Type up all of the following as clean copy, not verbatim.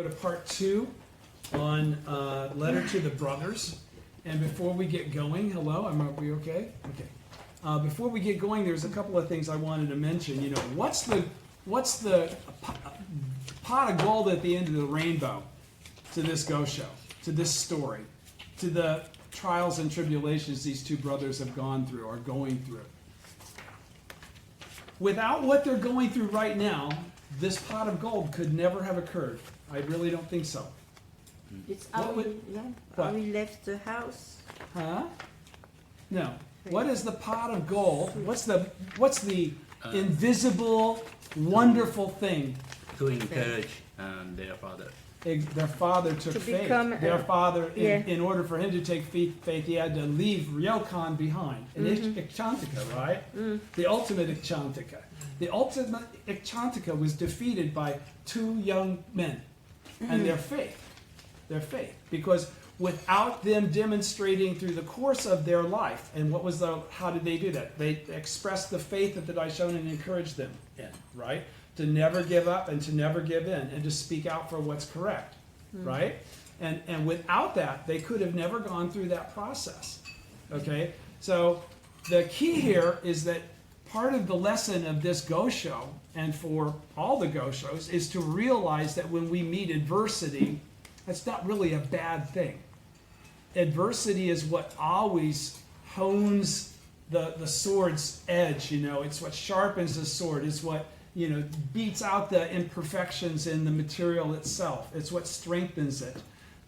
go to part 2 on letter to the brothers. And before we get going, hello, are we okay? Okay. Before we get going, there's a couple of things I wanted to mention. You know, what's the pot of gold at the end of the rainbow to this go show, to this story, to the trials and tribulations these two brothers have gone through, or going through? Without what they're going through right now, this pot of gold could never have occurred. I really don't think so. It's how we left the house. Huh? No. What is the pot of gold? What's the invisible, wonderful thing? To encourage their father. Their father took faith. Their father, in order for him to take faith, he had to leave Ryokan behind. An Ikchantika, right? The ultimate Ikchantika. The ultimate Ikchantika was defeated by two young men and their faith. Their faith. Because without them demonstrating through the course of their life, and how did they do that? They expressed the faith that the Daishonin encouraged them in, right? To never give up and to never give in, and to speak out for what's correct, right? And without that, they could have never gone through that process, okay? So the key here is that part of the lesson of this go show, and for all the go shows, is to realize that when we meet adversity, that's not really a bad thing. Adversity is what always hones the sword's edge, you know. It's what sharpens the sword. It's what, you know, beats out the imperfections in the material itself. It's what strengthens it.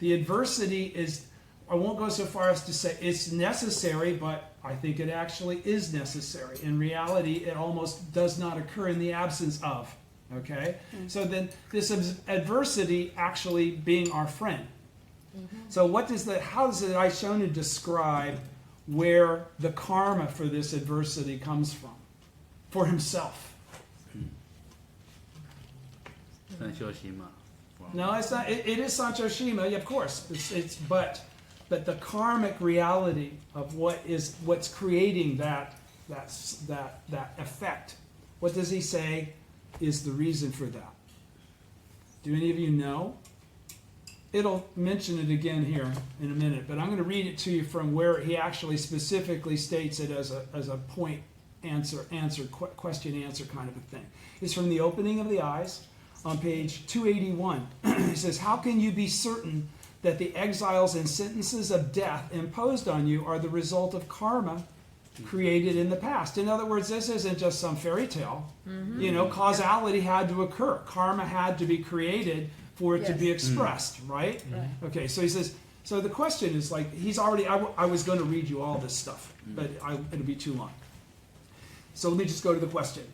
The adversity is, I won't go so far as to say it's necessary, but I think it actually is necessary. In reality, it almost does not occur in the absence of. Okay? So then this adversity actually being our friend. So how does the Daishonin describe where the karma for this adversity comes from? For himself. No, it's not. It is Sancho Shima, of course. But the karmic reality of what's creating that effect. What does he say is the reason for that? Do any of you know? It'll mention it again here in a minute, but I'm going to read it to you from where he actually specifically states it as a point question answer kind of a thing. It's from the opening of the eyes on page 281. He says, "How can you be certain that the exiles and sentences of death imposed on you are the result of karma created in the past?" In other words, this isn't just some fairy tale. You know, causality had to occur. Karma had to be created for it to be expressed, right? Okay, so he says, so the question is like, I was going to read you all this stuff, but it'll be too long. So let me just go to the question.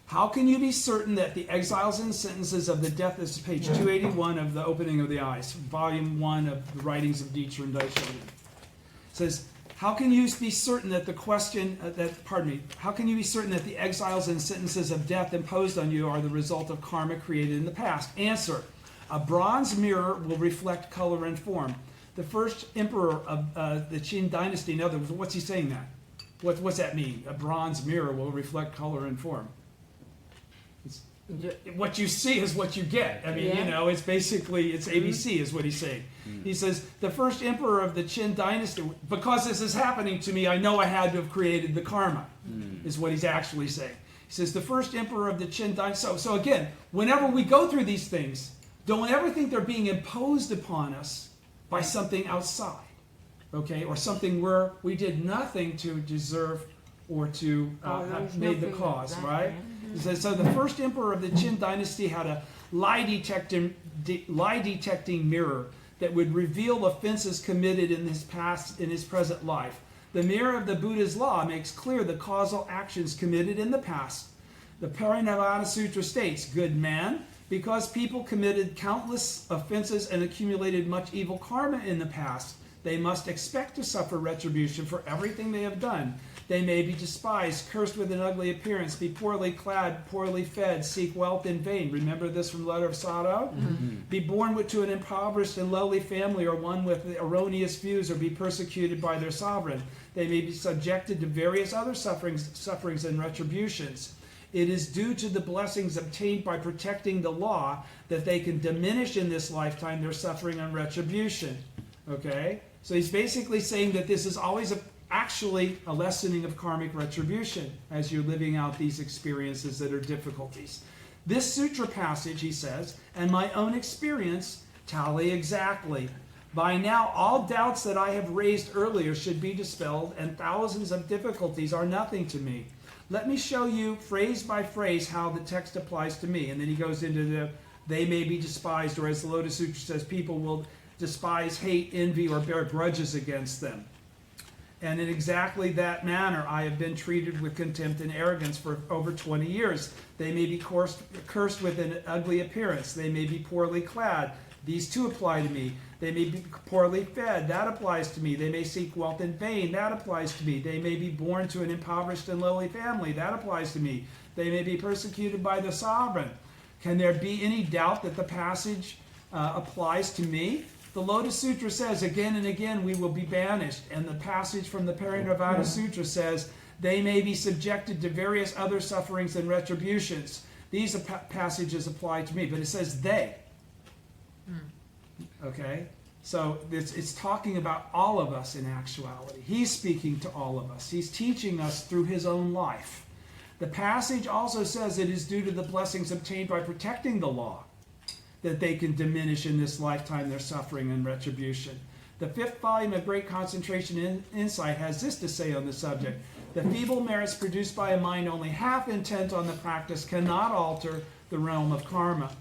How can you be certain that the exiles and sentences of the death, this is page 281 of the opening of the eyes, volume 1 of the writings of Dietrich and Daishonin. It says, how can you be certain that how can you be certain that the exiles and sentences of death imposed on you are the result of karma created in the past? Answer, a bronze mirror will reflect color and form. The first emperor of the Qin dynasty, in other words, what's he saying that? What's that mean? A bronze mirror will reflect color and form. What you see is what you get. I mean, you know, it's basically, it's ABC is what he's saying. He says, the first emperor of the Qin dynasty, because this is happening to me, I know I had to have created the karma, is what he's actually saying. He says, the first emperor of the Qin dynasty. So again, whenever we go through these things, don't ever think they're being imposed upon us by something outside, okay, or something where we did nothing to deserve or to have made the cause, right? He says, so the first emperor of the Qin dynasty had a lie-detecting mirror that would reveal offenses committed in his present life. The mirror of the Buddha's law makes clear the causal actions committed in the past. The Parinirvana Sutra states, good man, because people committed countless offenses and accumulated much evil karma in the past, they must expect to suffer retribution for everything they have done. They may be despised, cursed with an ugly appearance, be poorly clad, poorly fed, seek wealth in vain. Remember this from the letter of Sado? Be born to an impoverished and lowly family, or one with erroneous views, or be persecuted by their sovereign. They may be subjected to various other sufferings and retributions. It is due to the blessings obtained by protecting the law that they can diminish in this lifetime their suffering and retribution. Okay? So he's basically saying that this is always actually a lessening of karmic retribution as you're living out these experiences that are difficulties. This sutra passage, he says, and my own experience tally exactly. By now, all doubts that I have raised earlier should be dispelled, and thousands of difficulties are nothing to me. Let me show you phrase by phrase how the text applies to me. And then he goes into the, they may be despised, or as the Lotus Sutra says, people will despise, hate, envy, or bear grudges against them. And in exactly that manner, I have been treated with contempt and arrogance for over 20 years. They may be cursed with an ugly appearance. They may be poorly clad. These two apply to me. They may be poorly fed. That applies to me. They may seek wealth in vain. That applies to me. They may be born to an impoverished and lowly family. That applies to me. They may be persecuted by the sovereign. Can there be any doubt that the passage applies to me? The Lotus Sutra says again and again we will be banished. And the passage from the Parinirvana Sutra says they may be subjected to various other sufferings and retributions. These passages apply to me, but it says they. Okay? So it's talking about all of us in actuality. He's speaking to all of us. He's teaching us through his own life. The passage also says it is due to the blessings obtained by protecting the law that they can diminish in this lifetime their suffering and retribution. The 5th volume of Great Concentration Insight has this to say on the subject. The feeble merits produced by a mind only half intent on the practice cannot alter the realm of karma.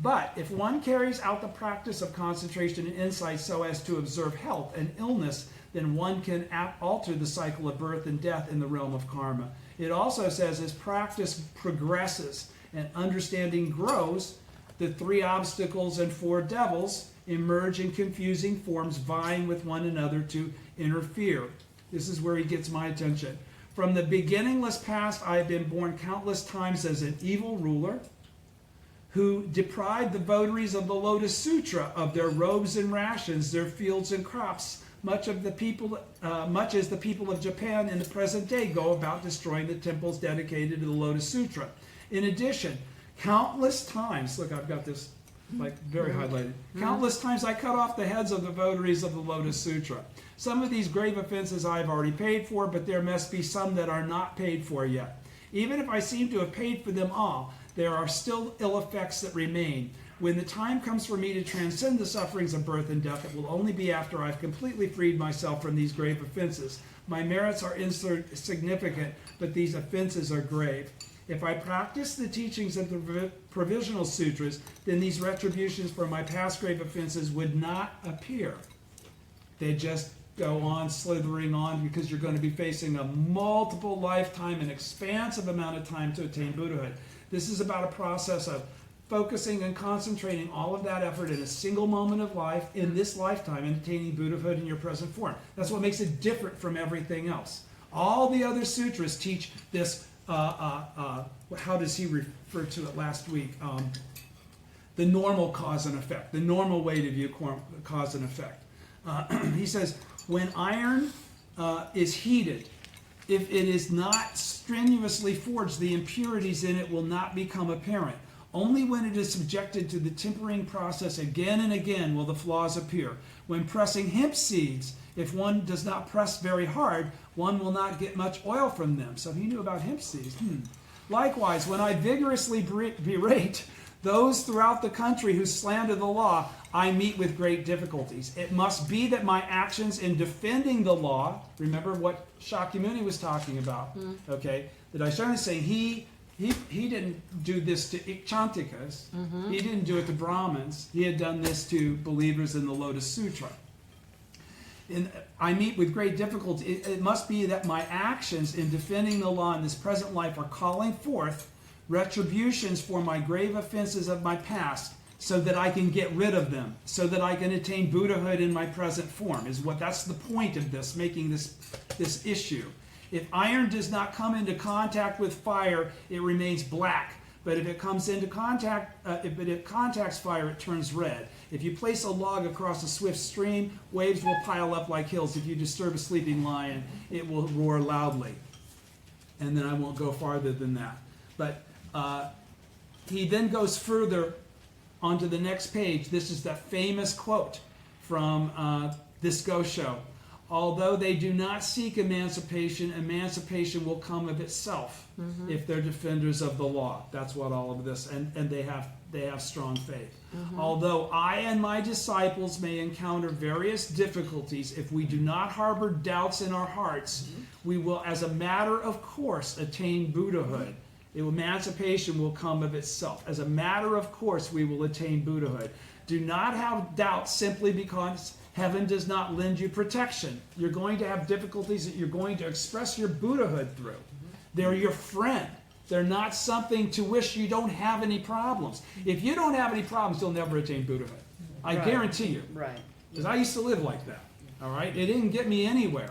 But if one carries out the practice of concentration and insight so as to observe health and illness, then one can alter the cycle of birth and death in the realm of karma. It also says as practice progresses and understanding grows, the 3 obstacles and 4 devils emerge in confusing forms, vying with one another to interfere. This is where he gets my attention. From the beginningless past, I have been born countless times as an evil ruler who deprived the votaries of the Lotus Sutra of their robes and rations, their fields and crops, much as the people of Japan in the present day go about destroying the temples dedicated to the Lotus Sutra. In addition, countless times, look, I've got this like very highlighted. Countless times I cut off the heads of the votaries of the Lotus Sutra. Some of these grave offenses I have already paid for, but there must be some that are not paid for yet. Even if I seem to have paid for them all, there are still ill effects that remain. When the time comes for me to transcend the sufferings of birth and death, it will only be after I've completely freed myself from these grave offenses. My merits are insignificant, but these offenses are grave. If I practice the teachings of the Provisional Sutras, then these retributions for my past grave offenses would not appear. They just go on, slithering on, because you're going to be facing a multiple lifetime, an expansive amount of time to attain Buddhahood. This is about a process of focusing and concentrating all of that effort in a single moment of life in this lifetime and attaining Buddhahood in your present form. That's what makes it different from everything else. All the other sutras teach this, how does he refer to it last week? The normal cause and effect, the normal way to view cause and effect. He says, when iron is heated, if it is not strenuously forged, the impurities in it will not become apparent. Only when it is subjected to the tempering process again and again will the flaws appear. When pressing hemp seeds, if one does not press very hard, one will not get much oil from them. So he knew about hemp seeds. Likewise, when I vigorously berate those throughout the country who slander the law, I meet with great difficulties. It must be that my actions in defending the law, remember what Shakyamuni was talking about, okay? That I started saying he didn't do this to Ikchantikas. He didn't do it to Brahmins. He had done this to believers in the Lotus Sutra. And I meet with great difficulty. It must be that my actions in defending the law in this present life are calling forth retributions for my grave offenses of my past, so that I can get rid of them, so that I can attain Buddhahood in my present form. That's the point of this, making this issue. If iron does not come into contact with fire, it remains black. But if it comes into contact, if it contacts fire, it turns red. If you place a log across a swift stream, waves will pile up like hills. If you disturb a sleeping lion, it will roar loudly. And then I won't go farther than that. But he then goes further onto the next page. This is the famous quote from this Go Show. Although they do not seek emancipation, emancipation will come of itself if they're defenders of the law. That's what all of this, and they have strong faith. Although I and my disciples may encounter various difficulties, if we do not harbor doubts in our hearts, we will, as a matter of course, attain Buddhahood. Emancipation will come of itself. As a matter of course, we will attain Buddhahood. Do not have doubts simply because heaven does not lend you protection. You're going to have difficulties that you're going to express your Buddhahood through. They're your friend. They're not something to wish you don't have any problems. If you don't have any problems, you'll never attain Buddhahood. I guarantee you. Right. Because I used to live like that. All right? It didn't get me anywhere.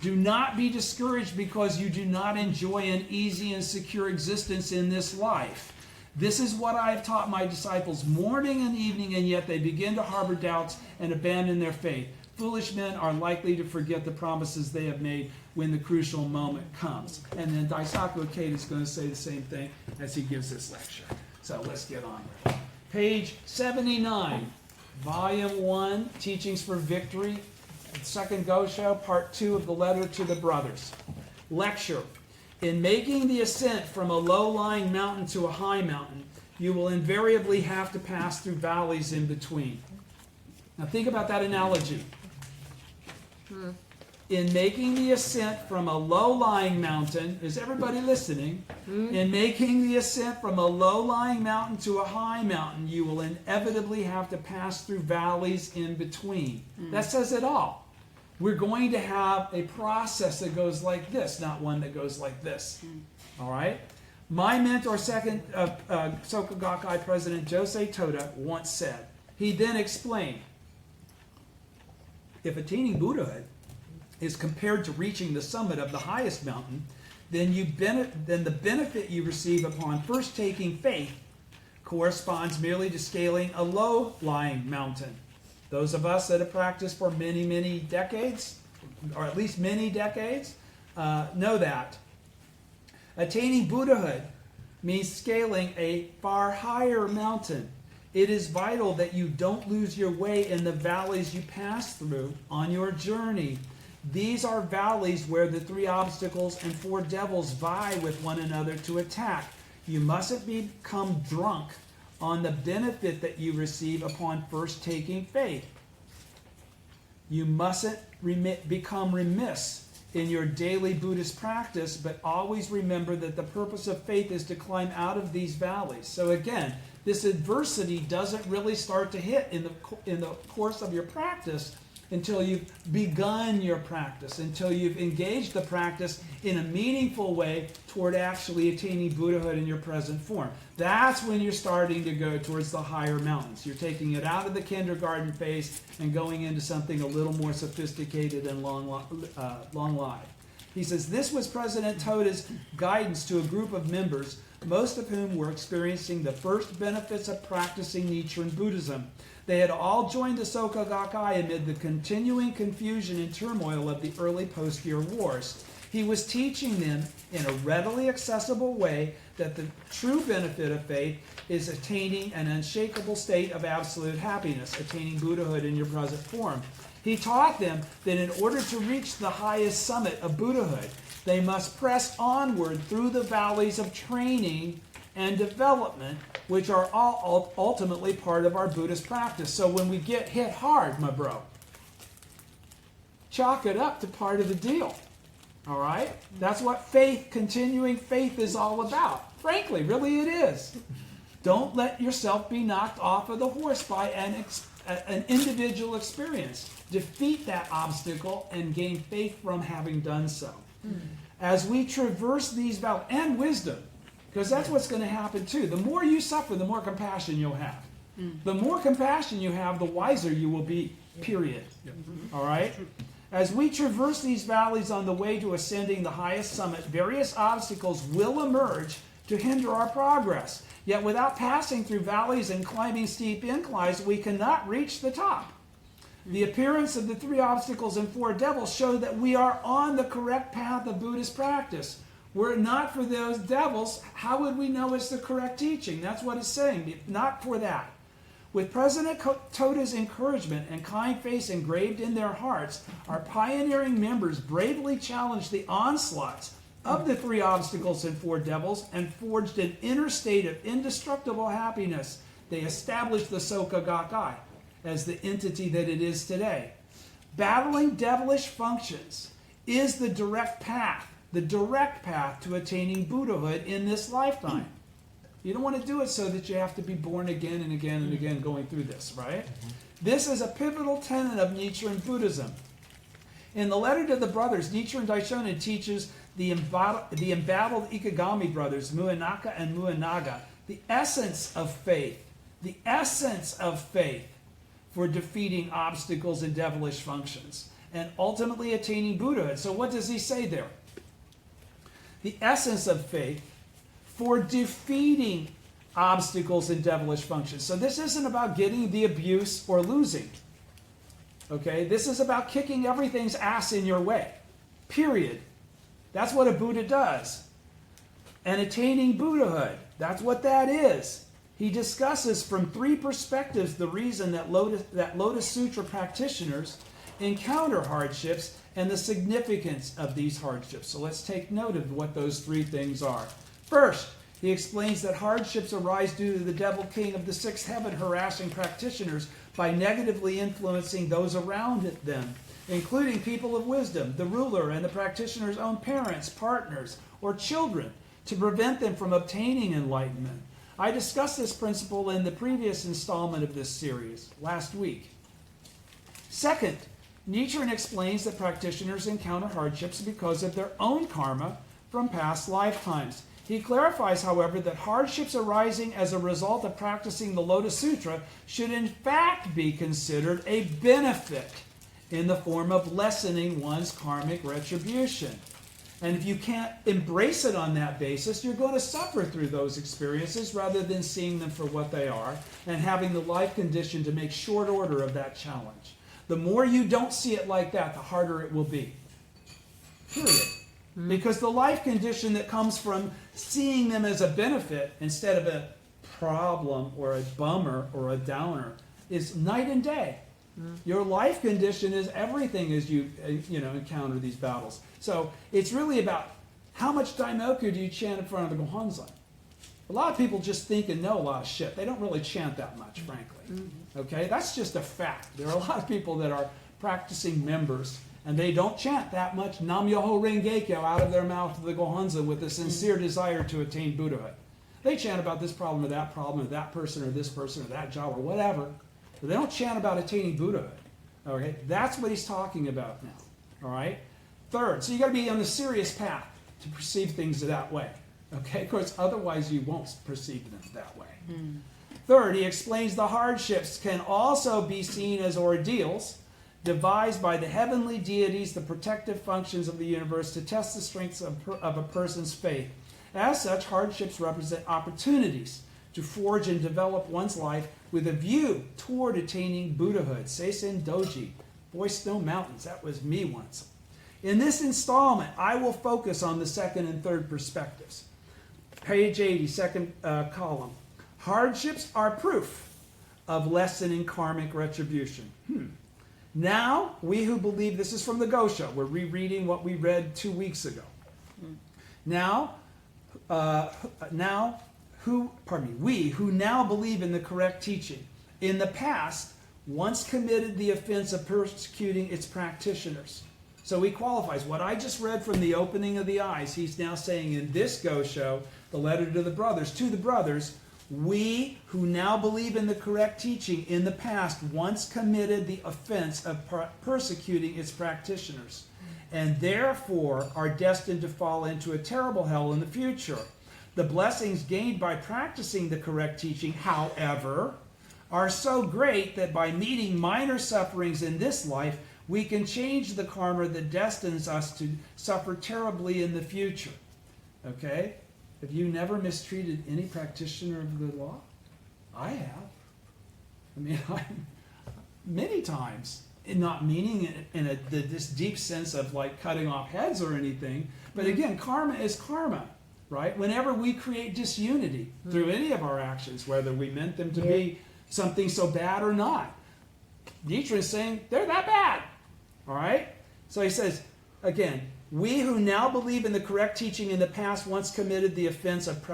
Do not be discouraged because you do not enjoy an easy and secure existence in this life. This is what I have taught my disciples morning and evening, and yet they begin to harbor doubts and abandon their faith. Foolish men are likely to forget the promises they have made when the crucial moment comes. And then Daisaku Ikeda is going to say the same thing as he gives this lecture. So let's get on with it. Page 79, Volume 1, Teachings for Victory, Second Go Show, Part 2 of the Letter to the Brothers. Lecture. In making the ascent from a low-lying mountain to a high mountain, you will invariably have to pass through valleys in between. Now think about that analogy. In making the ascent from a low-lying mountain, is everybody listening? In making the ascent from a low-lying mountain to a high mountain, you will inevitably have to pass through valleys in between. That says it all. We're going to have a process that goes like this, not one that goes like this. All right? My mentor, second Soka Gakkai President Josei Toda, once said, he then explained, if attaining Buddhahood is compared to reaching the summit of the highest mountain, then the benefit you receive upon first taking faith corresponds merely to scaling a low-lying mountain. Those of us that have practiced for many, many decades, or at least many decades, know that. Attaining Buddhahood means scaling a far higher mountain. It is vital that you don't lose your way in the valleys you pass through on your journey. These are valleys where the 3 obstacles and 4 devils vie with one another to attack. You mustn't become drunk on the benefit that you receive upon first taking faith. You mustn't become remiss in your daily Buddhist practice, but always remember that the purpose of faith is to climb out of these valleys. So again, this adversity doesn't really start to hit in the course of your practice until you've begun your practice, until you've engaged the practice in a meaningful way toward actually attaining Buddhahood in your present form. That's when you're starting to go towards the higher mountains. You're taking it out of the kindergarten phase and going into something a little more sophisticated and long-lived. He says, this was President Toda's guidance to a group of members, most of whom were experiencing the first benefits of practicing Nichiren Buddhism. They had all joined the Soka Gakkai amid the continuing confusion and turmoil of the early post-year wars. He was teaching them in a readily accessible way that the true benefit of faith is attaining an unshakable state of absolute happiness, attaining Buddhahood in your present form. He taught them that in order to reach the highest summit of Buddhahood, they must press onward through the valleys of training and development, which are all ultimately part of our Buddhist practice. So when we get hit hard, my bro, chalk it up to part of the deal. All right? That's what faith, continuing faith is all about. Frankly, really it is. Don't let yourself be knocked off of the horse by an individual experience. Defeat that obstacle and gain faith from having done so. As we traverse these valleys, and wisdom, because that's what's going to happen too. The more you suffer, the more compassion you'll have. The more compassion you have, the wiser you will be, period. All right? As we traverse these valleys on the way to ascending the highest summit, various obstacles will emerge to hinder our progress. Yet without passing through valleys and climbing steep inclines, we cannot reach the top. The appearance of the 3 obstacles and 4 devils show that we are on the correct path of Buddhist practice. Were it not for those devils, how would we know it's the correct teaching? That's what it's saying. Not for that. With President Toda's encouragement and kind face engraved in their hearts, our pioneering members bravely challenged the onslaughts of the 3 obstacles and 4 devils and forged an inner state of indestructible happiness. They established the Soka Gakkai as the entity that it is today. Battling devilish functions is the direct path to attaining Buddhahood in this lifetime. You don't want to do it so that you have to be born again and again and again going through this, right? This is a pivotal tenet of Nichiren Buddhism. In the letter to the brothers, Nichiren Daishonin teaches the embattled Ikegami brothers, Muinaka and Muinaga, the essence of faith for defeating obstacles and devilish functions and ultimately attaining Buddhahood. So what does he say there? The essence of faith for defeating obstacles and devilish functions. So this isn't about getting the abuse or losing. Okay? This is about kicking everything's ass in your way. Period. That's what a Buddha does. And attaining Buddhahood. That's what that is. He discusses from 3 perspectives the reason that Lotus Sutra practitioners encounter hardships and the significance of these hardships. So let's take note of what those 3 things are. First, he explains that hardships arise due to the devil king of the 6th heaven harassing practitioners by negatively influencing those around them, including people of wisdom, the ruler, and the practitioner's own parents, partners, or children, to prevent them from obtaining enlightenment. I discussed this principle in the previous installment of this series, last week. Second, Nichiren explains that practitioners encounter hardships because of their own karma from past lifetimes. He clarifies, however, that hardships arising as a result of practicing the Lotus Sutra should in fact be considered a benefit in the form of lessening one's karmic retribution. And if you can't embrace it on that basis, you're going to suffer through those experiences rather than seeing them for what they are and having the life condition to make short order of that challenge. The more you don't see it like that, the harder it will be. Period. Because the life condition that comes from seeing them as a benefit instead of a problem or a bummer or a downer is night and day. Your life condition is everything as you encounter these battles. So it's really about how much Daimoku do you chant in front of the Gohonzon. A lot of people just think and know a lot of shit. They don't really chant that much, frankly. Okay, that's just a fact. There are a lot of people that are practicing members and they don't chant that much Nam-myoho Renge-kyo out of their mouth to the Gohonzon with a sincere desire to attain Buddhahood. They chant about this problem or that person or this person or that job or whatever, but they don't chant about attaining Buddhahood. Okay, that's what he's talking about now. All right. Third, so you got to be on a serious path to perceive things that way. Okay, of course, otherwise you won't perceive them that way. Third, he explains the hardships can also be seen as ordeals devised by the heavenly deities, the protective functions of the universe, to test the strengths of a person's faith. As such, hardships represent opportunities to forge and develop one's life with a view toward attaining Buddhahood. Seisen Doji, Boy Snow Mountains, that was me once. In this installment, I will focus on the 2nd and 3rd perspectives. Page 80, second column. Hardships are proof of lessening karmic retribution. Now, we who believe, this is from the Gosho, we're rereading what we read 2 weeks ago. We who now believe in the correct teaching, in the past, once committed the offense of persecuting its practitioners. So he qualifies. What I just read from the opening of the eyes, he's now saying in this Gosho, the letter to the brothers, we who now believe in the correct teaching in the past once committed the offense of persecuting its practitioners, and therefore are destined to fall into a terrible hell in the future. The blessings gained by practicing the correct teaching, however, are so great that by meeting minor sufferings in this life, we can change the karma that destines us to suffer terribly in the future. Okay? Have you never mistreated any practitioner of the law? I have. I mean, many times. not meaning it in this deep sense of like cutting off heads or anything. But again, karma is karma, right? Whenever we create disunity through any of our actions, whether we meant them to be something so bad or not, Nietzsche is saying they're that bad, all right? So he says, again, we who now believe in the correct teaching in the past once committed the offense of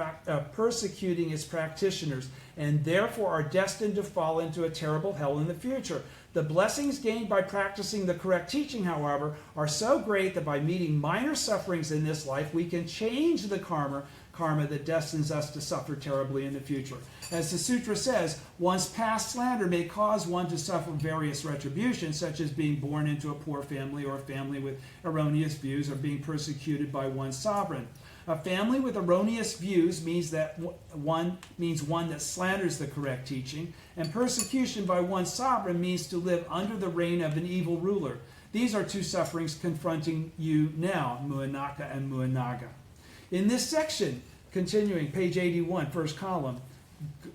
persecuting its practitioners, and therefore are destined to fall into a terrible hell in the future. The blessings gained by practicing the correct teaching, however, are so great that by meeting minor sufferings in this life, we can change the karma that destines us to suffer terribly in the future. As the sutra says, one's past slander may cause one to suffer various retributions, such as being born into a poor family or a family with erroneous views or being persecuted by one's sovereign. A family with erroneous views means one that slanders the correct teaching, and persecution by one's sovereign means to live under the reign of an evil ruler. These are two sufferings confronting you now, Muanaka and Muanaga. In this section, continuing, page 81, first column,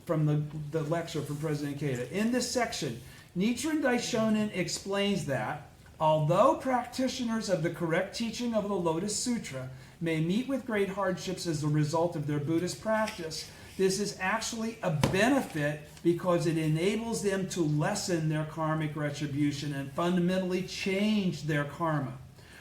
from the lecture from President Keita. In this section, Nichiren Daishonin explains that, although practitioners of the correct teaching of the Lotus Sutra may meet with great hardships as a result of their Buddhist practice, this is actually a benefit because it enables them to lessen their karmic retribution and fundamentally change their karma.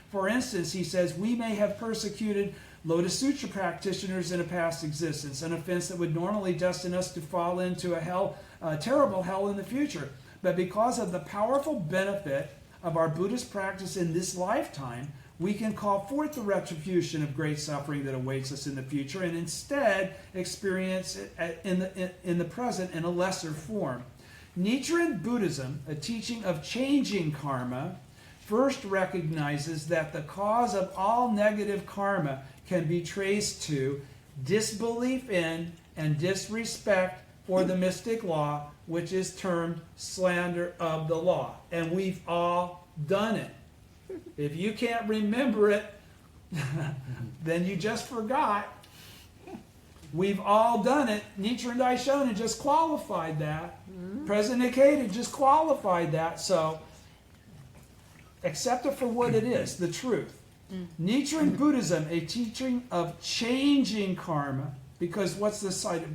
For instance, he says, we may have persecuted Lotus Sutra practitioners in a past existence, an offense that would normally destine us to fall into a terrible hell in the future. But because of the powerful benefit of our Buddhist practice in this lifetime, we can call forth the retribution of great suffering that awaits us in the future and instead experience it in the present in a lesser form. Nichiren Buddhism, a teaching of changing karma, first recognizes that the cause of all negative karma can be traced to disbelief in and disrespect for the mystic law, which is termed slander of the law. And we've all done it. If you can't remember it, then you just forgot. We've all done it. Nichiren Daishonin just qualified that. President Keita just qualified that. So accept it for what it is, the truth. Nichiren Buddhism, a teaching of changing karma, because what's the side of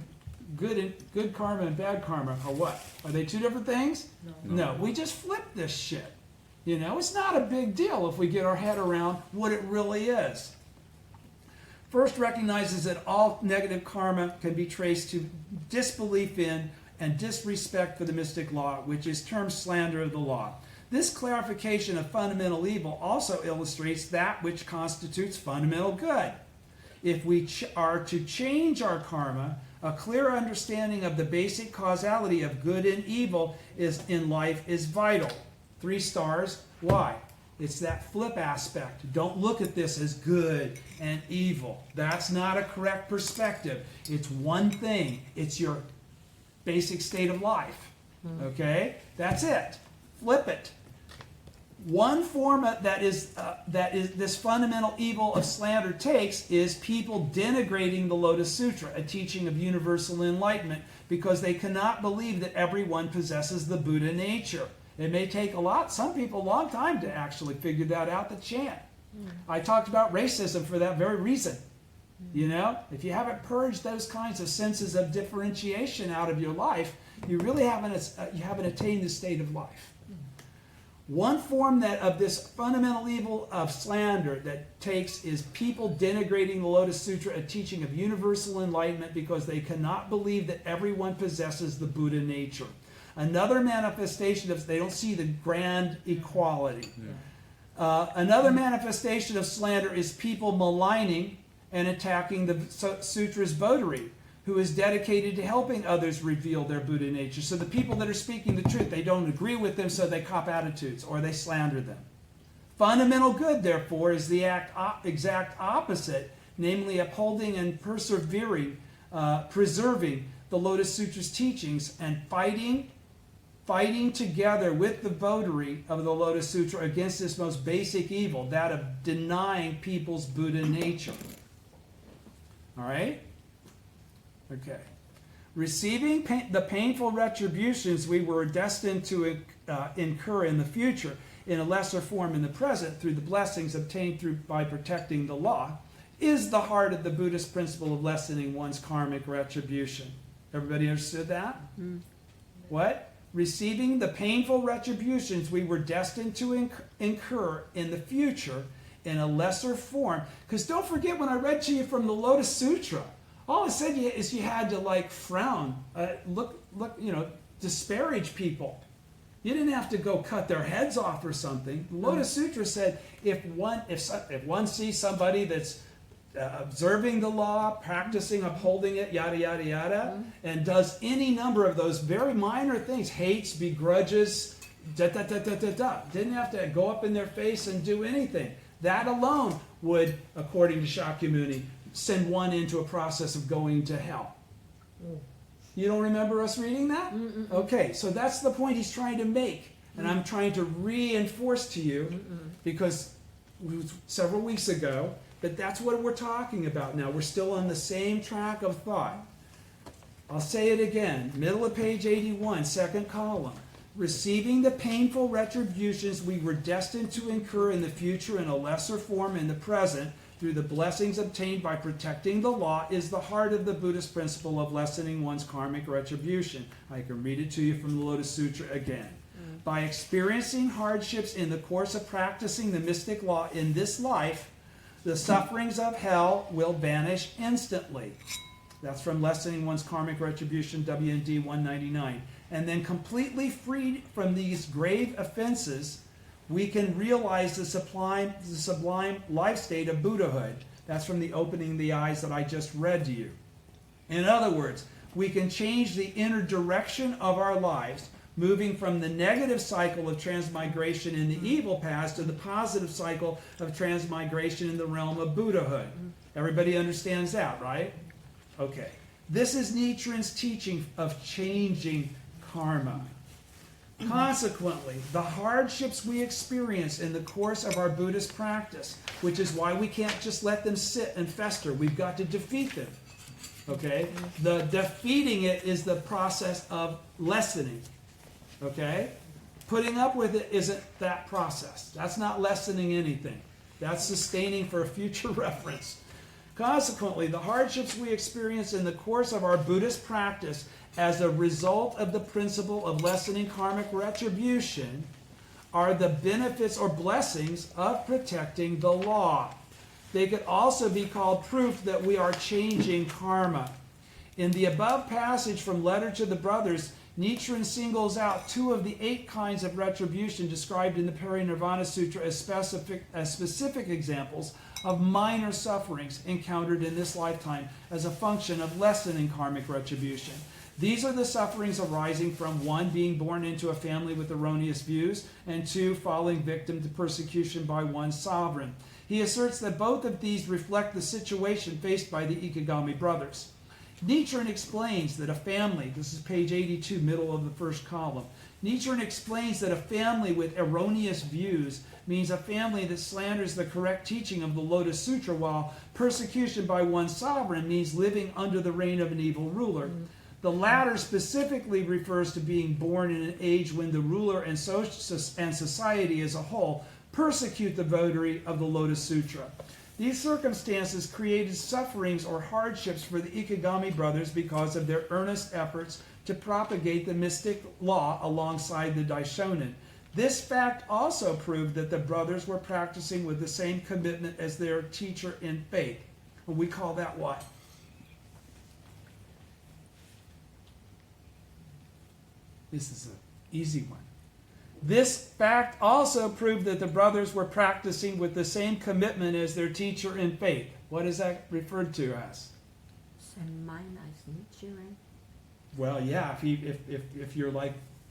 good karma and bad karma are what? Are they two different things? No, we just flip this shit. You know, it's not a big deal if we get our head around what it really is. First recognizes that all negative karma can be traced to disbelief in and disrespect for the mystic law, which is termed slander of the law. This clarification of fundamental evil also illustrates that which constitutes fundamental good. If we are to change our karma, a clear understanding of the basic causality of good and evil in life is vital. 3 stars. Why? It's that flip aspect. Don't look at this as good and evil. That's not a correct perspective. It's one thing. It's your basic state of life. Okay? That's it. Flip it. One form that is this fundamental evil of slander takes is people denigrating the Lotus Sutra, a teaching of universal enlightenment, because they cannot believe that everyone possesses the Buddha nature. It may take some people a long time to actually figure that out, the chant. I talked about racism for that very reason. You know, if you haven't purged those kinds of senses of differentiation out of your life, you really haven't attained the state of life. One form of this fundamental evil of slander that takes is people denigrating the Lotus Sutra, a teaching of universal enlightenment, because they cannot believe that everyone possesses the Buddha nature. Another manifestation of, they don't see the grand equality. Another manifestation of slander is people maligning and attacking the Sutra's votary, who is dedicated to helping others reveal their Buddha nature. So the people that are speaking the truth, they don't agree with them, so they cop attitudes or they slander them. Fundamental good, therefore, is the exact opposite, namely upholding and preserving the Lotus Sutra's teachings and fighting together with the votary of the Lotus Sutra against this most basic evil, that of denying people's Buddha nature. All right? Okay. Receiving the painful retributions we were destined to incur in the future in a lesser form in the present through the blessings obtained by protecting the law is the heart of the Buddhist principle of lessening one's karmic retribution. Everybody understood that? Mm. What? Receiving the painful retributions we were destined to incur in the future in a lesser form. Because don't forget when I read to you from the Lotus Sutra, all it said is you had to like frown, look, disparage people. You didn't have to go cut their heads off or something. The Lotus Sutra said if one sees somebody that's observing the law, practicing, upholding it, yada, yada, yada, and does any number of those very minor things, hates, begrudges, didn't have to go up in their face and do anything. That alone would, according to Shakyamuni, send one into a process of going to hell. You don't remember us reading that? Okay, so that's the point he's trying to make. And I'm trying to reinforce to you, because several weeks ago, but that's what we're talking about now. We're still on the same track of thought. I'll say it again. Middle of page 81, second column. Receiving the painful retributions we were destined to incur in the future in a lesser form in the present through the blessings obtained by protecting the law is the heart of the Buddhist principle of lessening one's karmic retribution. I can read it to you from the Lotus Sutra again. By experiencing hardships in the course of practicing the mystic law in this life, the sufferings of hell will vanish instantly. That's from Lessening One's Karmic Retribution, WND 199. And then completely freed from these grave offenses, we can realize the sublime life state of Buddhahood. That's from the Opening the Eyes that I just read to you. In other words, we can change the inner direction of our lives, moving from the negative cycle of transmigration in the evil past to the positive cycle of transmigration in the realm of Buddhahood. Everybody understands that, right? Okay. This is Nichiren's teaching of changing karma. Consequently, the hardships we experience in the course of our Buddhist practice, which is why we can't just let them sit and fester. We've got to defeat them. Okay? The defeating it is the process of lessening. Okay? Putting up with it isn't that process. That's not lessening anything. That's sustaining for a future reference. Consequently, the hardships we experience in the course of our Buddhist practice as a result of the principle of lessening karmic retribution are the benefits or blessings of protecting the law. They could also be called proof that we are changing karma. In the above passage from Letter to the Brothers, Nichiren singles out 2 of the 8 kinds of retribution described in the Parinirvana Sutra as specific examples of minor sufferings encountered in this lifetime as a function of lessening karmic retribution. These are the sufferings arising from 1, being born into a family with erroneous views, and 2, falling victim to persecution by one's sovereign. He asserts that both of these reflect the situation faced by the Ikegami brothers. Nichiren explains that a family, this is page 82, middle of the first column, Nichiren explains that a family with erroneous views means a family that slanders the correct teaching of the Lotus Sutra, while persecution by one's sovereign means living under the reign of an evil ruler. The latter specifically refers to being born in an age when the ruler and society as a whole persecute the votary of the Lotus Sutra. These circumstances created sufferings or hardships for the Ikegami brothers because of their earnest efforts to propagate the mystic law alongside the Daishonin. This fact also proved that the brothers were practicing with the same commitment as their teacher in faith. And we call that what? This is an easy one. This fact also proved that the brothers were practicing with the same commitment as their teacher in faith. What is that referred to as? Same mind as Nichiren. Well, yeah,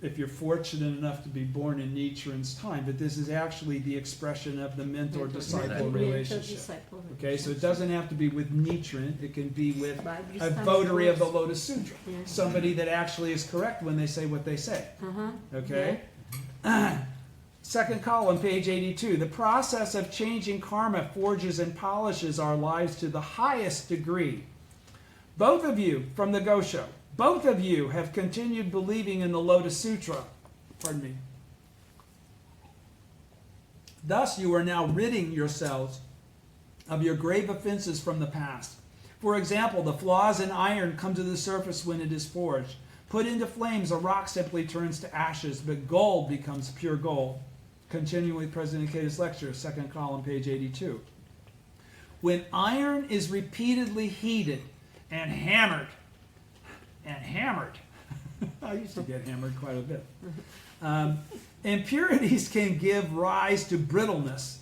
if you're fortunate enough to be born in Nichiren's time, but this is actually the expression of the mentor-disciple relationship. Okay, so it doesn't have to be with Nichiren. It can be with a votary of the Lotus Sutra. Yes. Somebody that actually is correct when they say what they say. Okay? Yeah. Second column, page 82. The process of changing karma forges and polishes our lives to the highest degree. Both of you from the Gosho, Both of you have continued believing in the Lotus Sutra. Pardon me. Thus, you are now ridding yourselves of your grave offenses from the past. For example, the flaws in iron come to the surface when it is forged. Put into flames, a rock simply turns to ashes, but gold becomes pure gold. Continually present in Cato's lecture, second column, page 82. When iron is repeatedly heated and hammered, I used to get hammered quite a bit. Impurities can give rise to brittleness.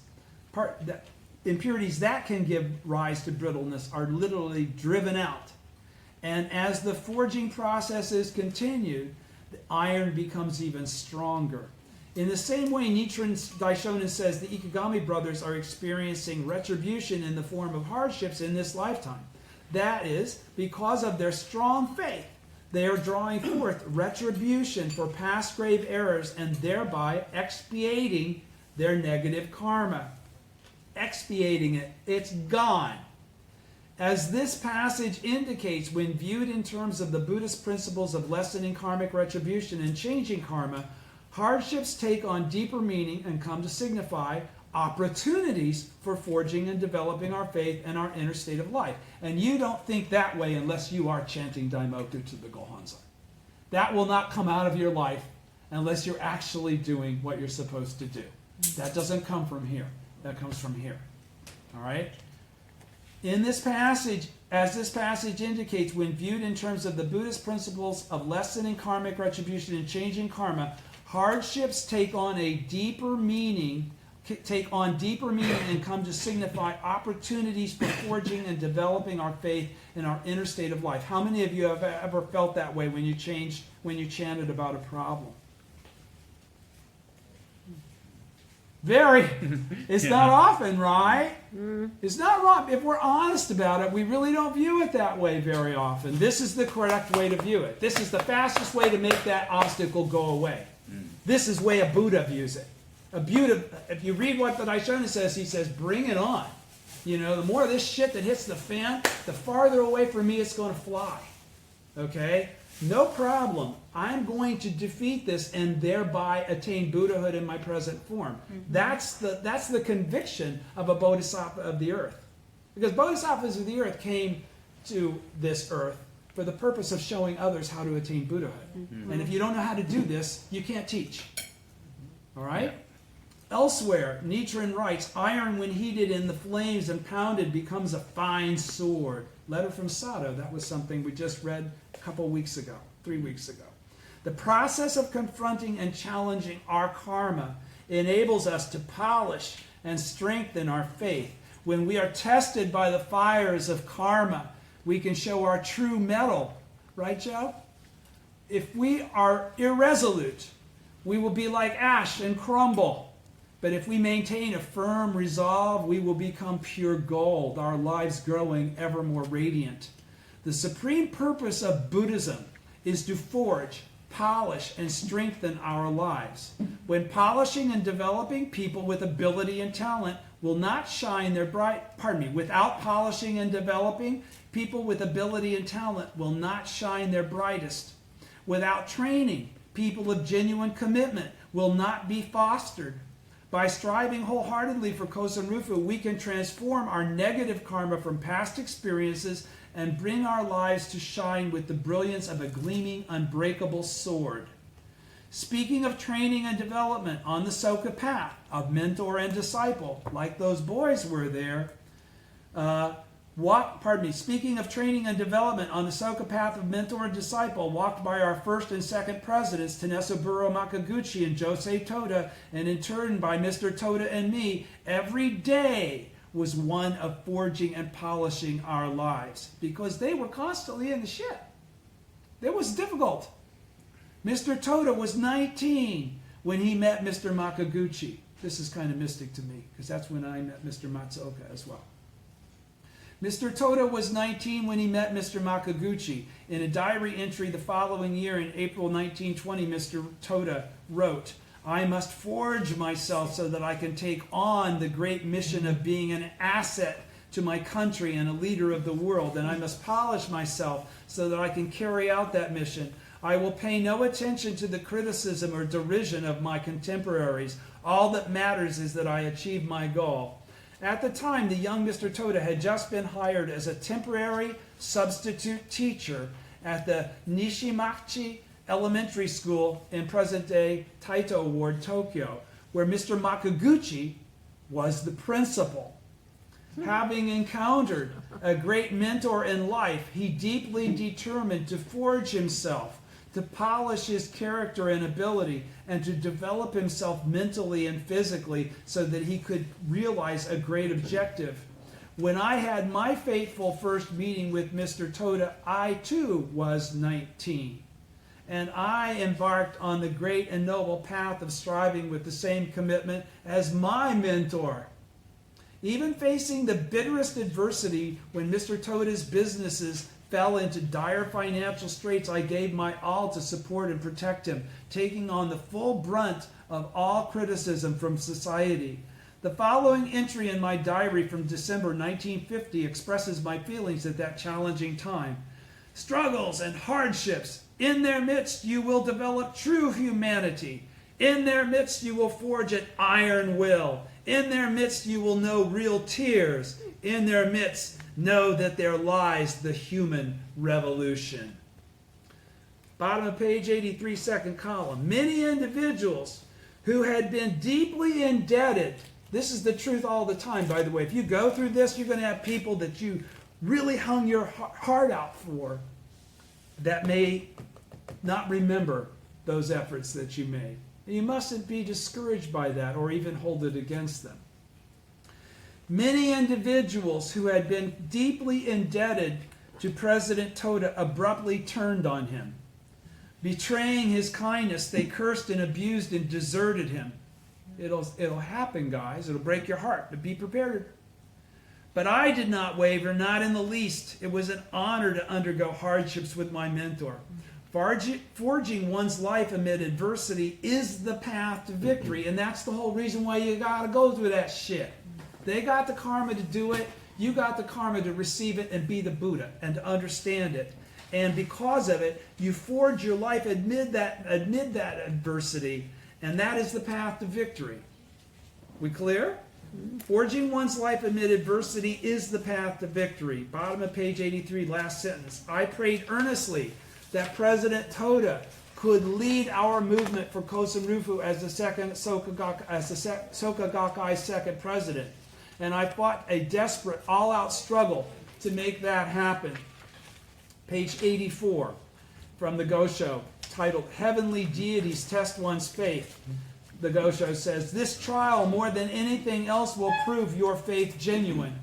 Impurities that can give rise to brittleness are literally driven out. And as the forging process is continued, the iron becomes even stronger. In the same way, Nichiren Daishonin says the Ikigami brothers are experiencing retribution in the form of hardships in this lifetime. That is, because of their strong faith, they are drawing forth retribution for past grave errors and thereby expiating their negative karma. Expiating it. It's gone. As this passage indicates, when viewed in terms of the Buddhist principles of lessening karmic retribution and changing karma, hardships take on deeper meaning and come to signify opportunities for forging and developing our faith and our inner state of life. And you don't think that way unless you are chanting Daimoku to the Gohonzai. That will not come out of your life unless you're actually doing what you're supposed to do. That doesn't come from here. That comes from here. All right? In this passage, as this passage indicates, when viewed in terms of the Buddhist principles of lessening karmic retribution and changing karma, hardships take on deeper meaning and come to signify opportunities for forging and developing our faith in our inner state of life. How many of you have ever felt that way when you chanted about a problem? Very. It's not often, right? It's not wrong. If we're honest about it, we really don't view it that way very often. This is the correct way to view it. This is the fastest way to make that obstacle go away. This is the way a Buddha views it. If you read what the Daishonin says, he says, bring it on. You know, the more of this shit that hits the fan, the farther away from me it's going to fly. Okay? No problem. I'm going to defeat this and thereby attain Buddhahood in my present form. That's the conviction of a bodhisattva of the earth. Because bodhisattvas of the earth came to this earth for the purpose of showing others how to attain Buddhahood. And if you don't know how to do this, you can't teach. All right? Elsewhere, Nichiren writes, iron when heated in the flames and pounded becomes a fine sword. Letter from Sato, that was something we just read a couple weeks ago, 3 weeks ago. The process of confronting and challenging our karma enables us to polish and strengthen our faith. When we are tested by the fires of karma, we can show our true mettle. Right, Joe? If we are irresolute, we will be like ash and crumble. But if we maintain a firm resolve, we will become pure gold, our lives growing ever more radiant. The supreme purpose of Buddhism is to forge, polish, and strengthen our lives. When polishing and developing, people with ability and talent will not shine their without polishing and developing, people with ability and talent will not shine their brightest. Without training, people of genuine commitment will not be fostered. By striving wholeheartedly for Kosen Rufu, we can transform our negative karma from past experiences and bring our lives to shine with the brilliance of a gleaming, unbreakable sword. Speaking of training and development on the Soka path of mentor and disciple, like those boys were there, Speaking of training and development on the Soka path of mentor and disciple, walked by our first and second presidents, Tanesaburo Makaguchi and Josei Toda, and in turn by Mr. Toda and me, every day was one of forging and polishing our lives, because they were constantly in the shit. It was difficult. Mr. Toda was 19 when he met Mr. Makaguchi. This is kind of mystic to me, because that's when I met Mr. Matsuoka as well. Mr. Toda was 19 when he met Mr. Makaguchi. In a diary entry the following year, in April 1920, Mr. Toda wrote, I must forge myself so that I can take on the great mission of being an asset to my country and a leader of the world, and I must polish myself so that I can carry out that mission. I will pay no attention to the criticism or derision of my contemporaries. All that matters is that I achieve my goal. At the time, the young Mr. Toda had just been hired as a temporary substitute teacher at the Nishimachi Elementary School in present-day Taito Ward, Tokyo, where Mr. Makaguchi was the principal. Having encountered a great mentor in life, he deeply determined to forge himself, to polish his character and ability, and to develop himself mentally and physically so that he could realize a great objective. When I had my fateful first meeting with Mr. Toda, I too was 19. And I embarked on the great and noble path of striving with the same commitment as my mentor. Even facing the bitterest adversity when Mr. Toda's businesses fell into dire financial straits, I gave my all to support and protect him, taking on the full brunt of all criticism from society. The following entry in my diary from December 1950 expresses my feelings at that challenging time. Struggles and hardships. In their midst you will develop true humanity. In their midst you will forge an iron will. In their midst you will know real tears. In their midst know that there lies the human revolution. Bottom of page 83, second column. Many individuals who had been deeply indebted. This is the truth all the time, by the way. If you go through this, you're going to have people that you really hung your heart out for that may not remember those efforts that you made. You mustn't be discouraged by that or even hold it against them. Many individuals who had been deeply indebted to President Toda abruptly turned on him. Betraying his kindness, they cursed and abused and deserted him. It'll happen, guys. It'll break your heart, but be prepared. But I did not waver, not in the least. It was an honor to undergo hardships with my mentor. Forging one's life amid adversity is the path to victory, and that's the whole reason why you got to go through that shit. They got the karma to do it. You got the karma to receive it and be the Buddha and to understand it. And because of it, you forge your life amid that adversity, and that is the path to victory. We clear? Forging one's life amid adversity is the path to victory. Bottom of page 83, last sentence. I prayed earnestly that President Toda could lead our movement for Kosen Rufu as the Soka Gakkai's second president. And I fought a desperate, all-out struggle to make that happen. Page 84 from the Gosho, titled Heavenly Deities Test One's Faith. The Gosho says, this trial, more than anything else, will prove your faith genuine.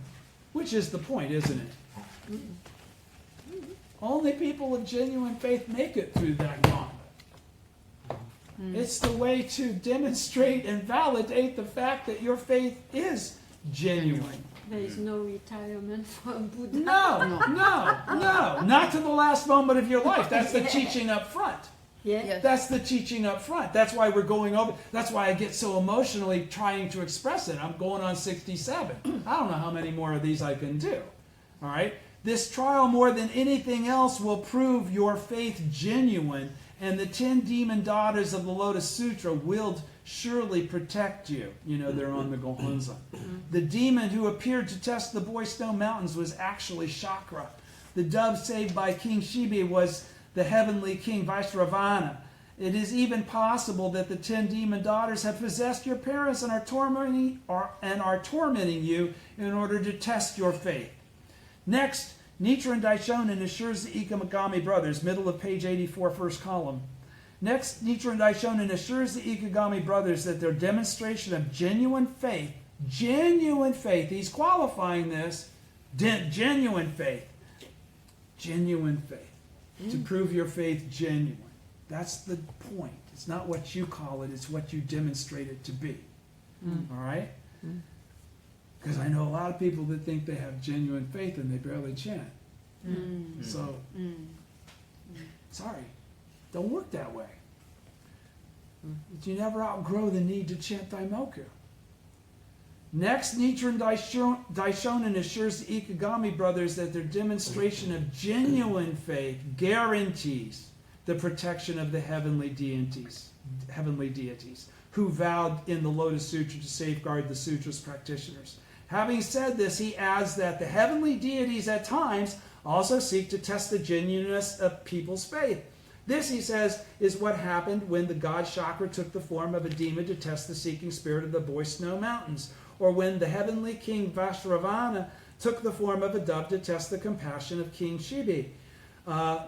Which is the point, isn't it? Only people of genuine faith make it through that gauntlet. It's the way to demonstrate and validate the fact that your faith is genuine. There is no retirement from Buddha. No. Not to the last moment of your life. That's the teaching up front. Yeah. That's the teaching up front. That's why we're going over. That's why I get so emotionally trying to express it. I'm going on 67. I don't know how many more of these I can do. All right? This trial, more than anything else, will prove your faith genuine, and the 10 demon daughters of the Lotus Sutra will surely protect you. You know, they're on the Gohonzon. The demon who appeared to test the Boy Stone Mountains was actually Chakra. The dove saved by King Shibi was the heavenly king Vaishravana. It is even possible that the 10 demon daughters have possessed your parents and are tormenting you in order to test your faith. Next, Nichiren Daishonin assures the Ikigami brothers, middle of page 84, first column. Next, Nichiren Daishonin assures the Ikigami brothers that their demonstration of genuine faith, he's qualifying this, genuine faith, to prove your faith genuine. That's the point. It's not what you call it, it's what you demonstrate it to be. All right? Because I know a lot of people that think they have genuine faith and they barely chant. So, sorry, don't work that way. But you never outgrow the need to chant Daimoku. Next, Nichiren Daishonin assures the Ikigami brothers that their demonstration of genuine faith guarantees the protection of the heavenly deities, who vowed in the Lotus Sutra to safeguard the sutra's practitioners. Having said this, he adds that the heavenly deities at times also seek to test the genuineness of people's faith. This, he says, is what happened when the god Chakra took the form of a demon to test the seeking spirit of the Boy Snow Mountains, or when the heavenly king Vashravana took the form of a dove to test the compassion of King Shibi.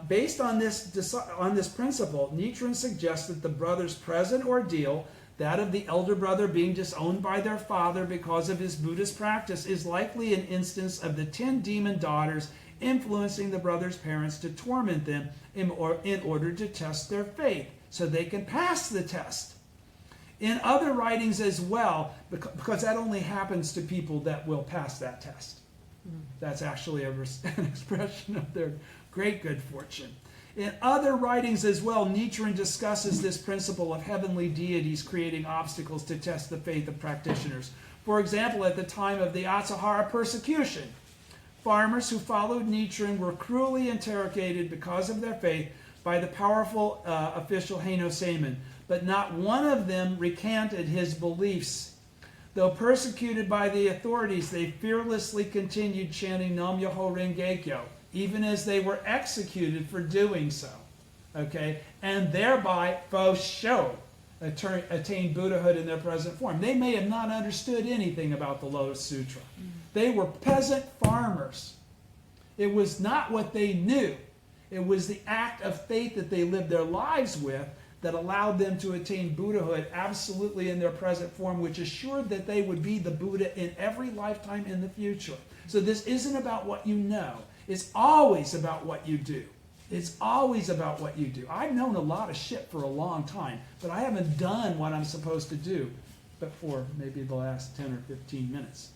Based on this principle, Nichiren suggests that the brothers' present ordeal, that of the elder brother being disowned by their father because of his Buddhist practice, is likely an instance of the 10 demon daughters influencing the brothers' parents to torment them in order to test their faith, so they can pass the test. In other writings as well, because that only happens to people that will pass that test. That's actually an expression of their great good fortune. In other writings as well, Nichiren discusses this principle of heavenly deities creating obstacles to test the faith of practitioners. For example, at the time of the Asahara persecution, farmers who followed Nichiren were cruelly interrogated because of their faith by the powerful official Heino Seimin, but not one of them recanted his beliefs. Though persecuted by the authorities, they fearlessly continued chanting Nam Myoho Renge Kyo, even as they were executed for doing so. Okay? And thereby, for sure, attained Buddhahood in their present form. They may have not understood anything about the Lotus Sutra. They were peasant farmers. It was not what they knew. It was the act of faith that they lived their lives with that allowed them to attain Buddhahood absolutely in their present form, which assured that they would be the Buddha in every lifetime in the future. So this isn't about what you know. It's always about what you do. It's always about what you do. I've known a lot of shit for a long time, but I haven't done what I'm supposed to do but for maybe the last 10 or 15 minutes.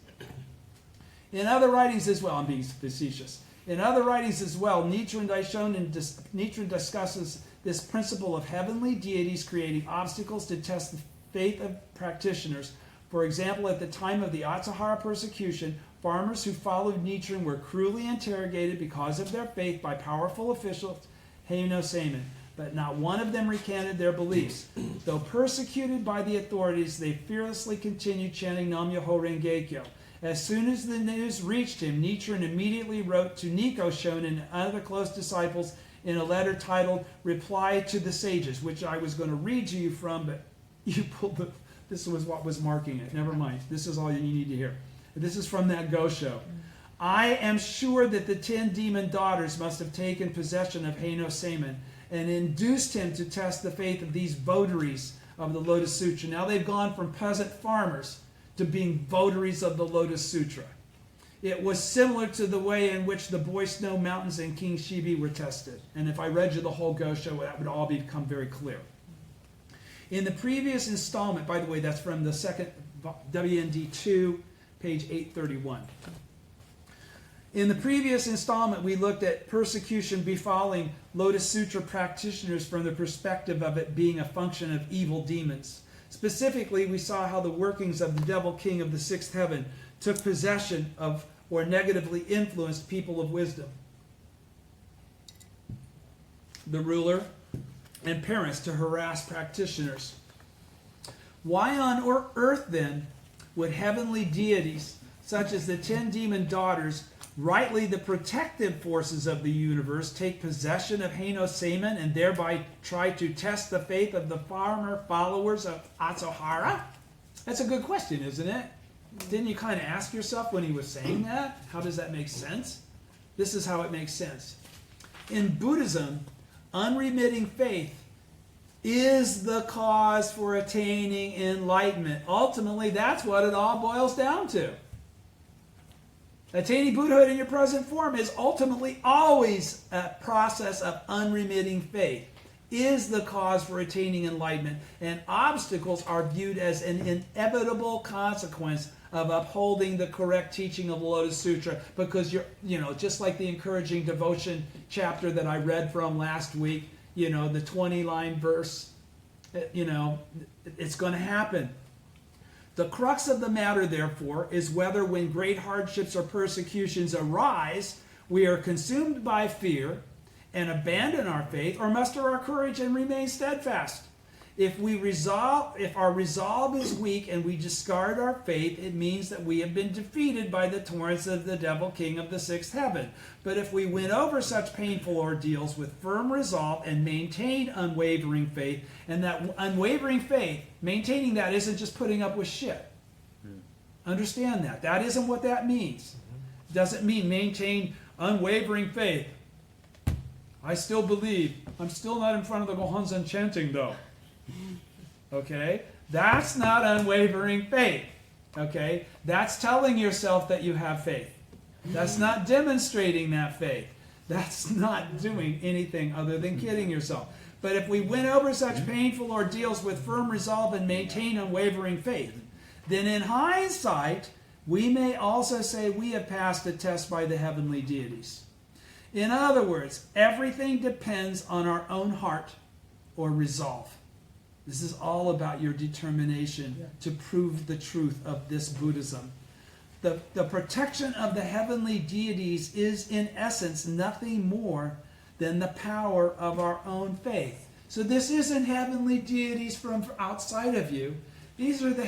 In other writings as well, I'm being facetious. In other writings as well, Nichiren discusses this principle of heavenly deities creating obstacles to test the faith of practitioners. For example, at the time of the Asahara persecution, farmers who followed Nichiren were cruelly interrogated because of their faith by powerful officials, Heino Seimin, but not one of them recanted their beliefs. Though persecuted by the authorities, they fearlessly continued chanting Nam Myoho Renge Kyo. As soon as the news reached him, Nichiren immediately wrote to Nikko Shonin and other close disciples in a letter titled Reply to the Sages, which I was going to read to you from, but you pulled the... This was what was marking it. Never mind. This is all you need to hear. This is from that Go-Show. I am sure that the 10 demon daughters must have taken possession of Heino Seimin and induced him to test the faith of these votaries of the Lotus Sutra. Now they've gone from peasant farmers to being votaries of the Lotus Sutra. It was similar to the way in which the Boy Snow Mountains and King Shibi were tested. And if I read you the whole Go-Show, that would all become very clear. In the previous installment, by the way, that's from the second WND 2, page 831. In the previous installment, we looked at persecution befalling Lotus Sutra practitioners from the perspective of it being a function of evil demons. Specifically, we saw how the workings of the devil king of the sixth heaven took possession of or negatively influenced people of wisdom, the ruler, and parents to harass practitioners. Why on earth, then, would heavenly deities, such as the 10 demon daughters, rightly the protective forces of the universe, take possession of Heino Seimin and thereby try to test the faith of the farmer followers of Asahara? That's a good question, isn't it? Didn't you kind of ask yourself when he was saying that? How does that make sense? This is how it makes sense. In Buddhism, unremitting faith is the cause for attaining enlightenment. Ultimately, that's what it all boils down to. Attaining Buddhahood in your present form is ultimately always a process of unremitting faith, is the cause for attaining enlightenment, and obstacles are viewed as an inevitable consequence of upholding the correct teaching of the Lotus Sutra, because you're, just like the encouraging devotion chapter that I read from last week, the 20-line verse, it's going to happen. The crux of the matter, therefore, is whether when great hardships or persecutions arise, we are consumed by fear and abandon our faith, or muster our courage and remain steadfast. If our resolve is weak and we discard our faith, it means that we have been defeated by the torrents of the devil, king of the sixth heaven. But if we win over such painful ordeals with firm resolve and maintain unwavering faith, and that unwavering faith, maintaining that isn't just putting up with shit. Understand that. That isn't what that means. It doesn't mean maintain unwavering faith. I still believe. I'm still not in front of the Gohonzon chanting, though. Okay? That's not unwavering faith. Okay? That's telling yourself that you have faith. That's not demonstrating that faith. That's not doing anything other than kidding yourself. But if we win over such painful ordeals with firm resolve and maintain unwavering faith, then in hindsight, we may also say we have passed a test by the heavenly deities. In other words, everything depends on our own heart or resolve. This is all about your determination to prove the truth of this Buddhism. The protection of the heavenly deities is in essence nothing more than the power of our own faith. So this isn't heavenly deities from outside of you. These are the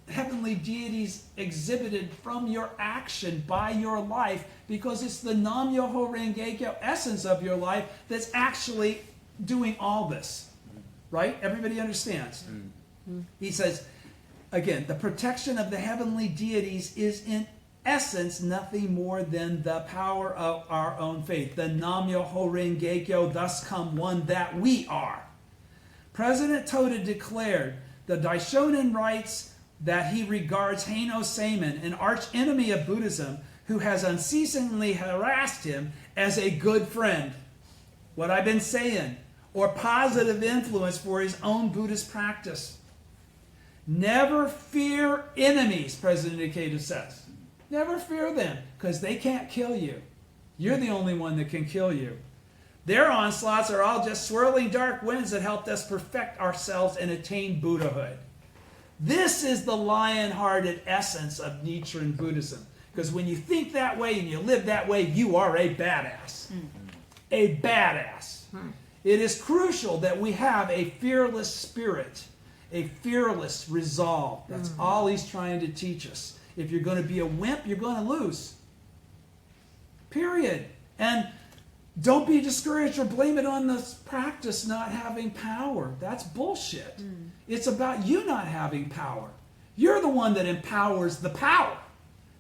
heavenly deities exhibited from your action by your life, because it's the Nam-myoho Renge-kyo essence of your life that's actually doing all this. Right? Everybody understands. He says, again, the protection of the heavenly deities is in essence nothing more than the power of our own faith. The Nam-myoho Renge-kyo, thus come one that we are. President Toda declared, the Daishonin writes that he regards Heino Seimin, an arch enemy of Buddhism, who has unceasingly harassed him, as a good friend. What I've been saying. Or positive influence for his own Buddhist practice. Never fear enemies, President Ikeda says. Never fear them, because they can't kill you. You're the only one that can kill you. Their onslaughts are all just swirling dark winds that helped us perfect ourselves and attain Buddhahood. This is the lion-hearted essence of Nichiren Buddhism. Because when you think that way and you live that way, you are a badass. A badass. It is crucial that we have a fearless spirit, a fearless resolve. That's all he's trying to teach us. If you're going to be a wimp, you're going to lose. Period. And don't be discouraged or blame it on the practice not having power. That's bullshit. It's about you not having power. You're the one that empowers the power.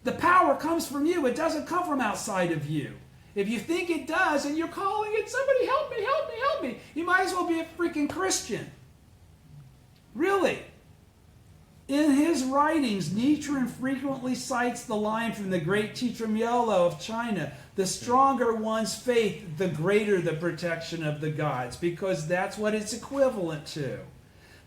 The power comes from you. It doesn't come from outside of you. If you think it does and you're calling it, somebody help me, help me, help me, you might as well be a freaking Christian. Really. In his writings, Nichiren frequently cites the line from the great teacher Myolo of China, the stronger one's faith, the greater the protection of the gods, because that's what it's equivalent to.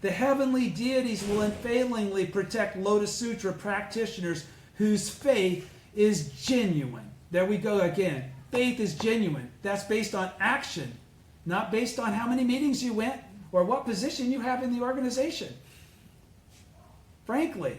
The heavenly deities will unfailingly protect Lotus Sutra practitioners whose faith is genuine. There we go again. Faith is genuine. That's based on action, not based on how many meetings you went or what position you have in the organization. Frankly,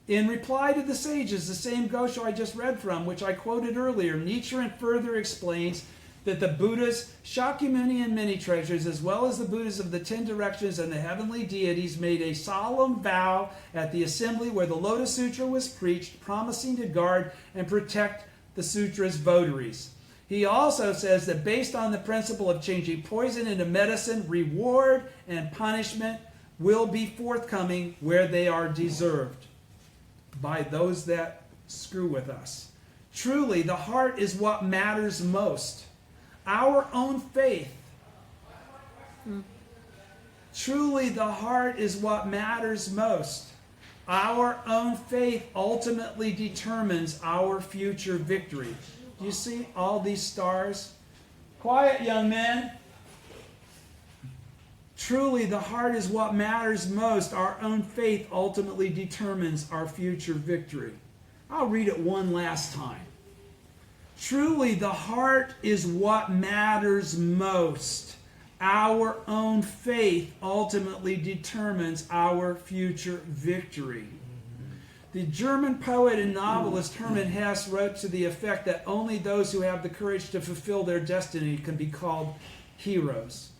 in reply to the sages, the same Gosho I just read from, which I quoted earlier, Nichiren further explains that the Buddhas, Shakyamuni and many treasures, as well as the Buddhas of the 10 directions and the heavenly deities, made a solemn vow at the assembly where the Lotus Sutra was preached, promising to guard and protect the sutra's votaries. He also says that based on the principle of changing poison into medicine, reward and punishment will be forthcoming where they are deserved by those that screw with us. Truly, the heart is what matters most. Our own faith. Truly, the heart is what matters most. Our own faith ultimately determines our future victory. Do you see all these stars? Quiet, young men. Truly, the heart is what matters most. Our own faith ultimately determines our future victory. I'll read it one last time. Truly, the heart is what matters most. Our own faith ultimately determines our future victory. The German poet and novelist Hermann Hesse wrote to the effect that only those who have the courage to fulfill their destiny can be called heroes.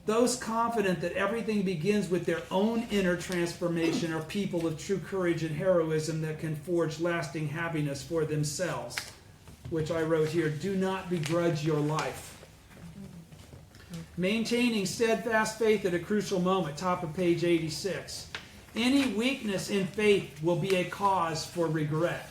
Those confident that everything begins with their own inner transformation are people of true courage and heroism that can forge lasting happiness for themselves. Which I wrote here, do not begrudge your life. Maintaining steadfast faith at a crucial moment, top of page 86. Any weakness in faith will be a cause for regret.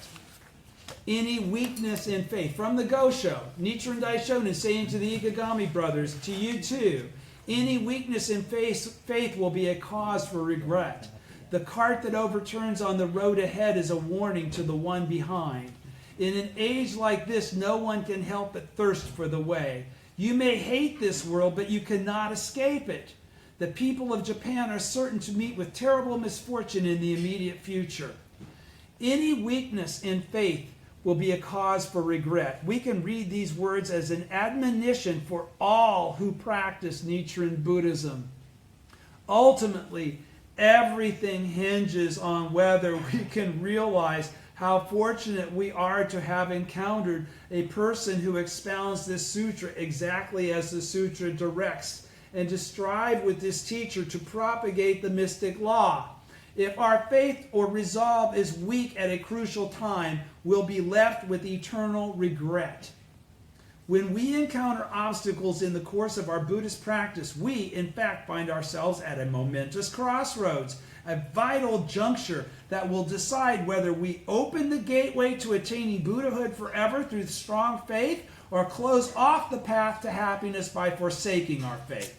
Any weakness in faith. From the Gosho, Nichiren Daishonin saying to the Ikegami brothers, to you too, any weakness in faith will be a cause for regret. The cart that overturns on the road ahead is a warning to the one behind. In an age like this, no one can help but thirst for the way. You may hate this world, but you cannot escape it. The people of Japan are certain to meet with terrible misfortune in the immediate future. Any weakness in faith will be a cause for regret. We can read these words as an admonition for all who practice Nichiren Buddhism. Ultimately, everything hinges on whether we can realize how fortunate we are to have encountered a person who expounds this sutra exactly as the sutra directs, and to strive with this teacher to propagate the mystic law. If our faith or resolve is weak at a crucial time, we'll be left with eternal regret. When we encounter obstacles in the course of our Buddhist practice, we, in fact, find ourselves at a momentous crossroads, a vital juncture that will decide whether we open the gateway to attaining Buddhahood forever through strong faith or close off the path to happiness by forsaking our faith.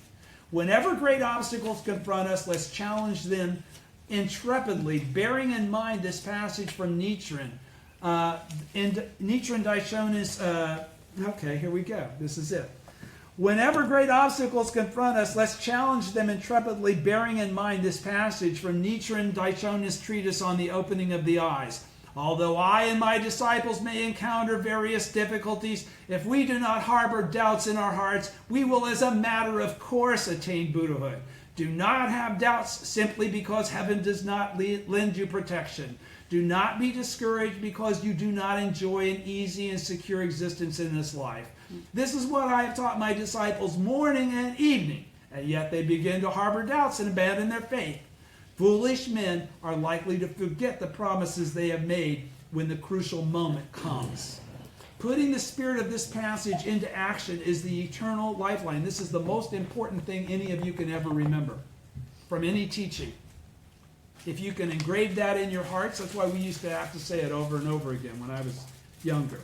Whenever great obstacles confront us, let's challenge them intrepidly, bearing in mind this passage from Nichiren. Nichiren Daishonin's, okay, here we go. This is it. Whenever great obstacles confront us, let's challenge them intrepidly, bearing in mind this passage from Nichiren Daishonin's treatise on the opening of the eyes. Although I and my disciples may encounter various difficulties, if we do not harbor doubts in our hearts, we will as a matter of course attain Buddhahood. Do not have doubts simply because heaven does not lend you protection. Do not be discouraged because you do not enjoy an easy and secure existence in this life. This is what I have taught my disciples morning and evening, and yet they begin to harbor doubts and abandon their faith. Foolish men are likely to forget the promises they have made when the crucial moment comes. Putting the spirit of this passage into action is the eternal lifeline. This is the most important thing any of you can ever remember from any teaching. If you can engrave that in your hearts, that's why we used to have to say it over and over again when I was younger.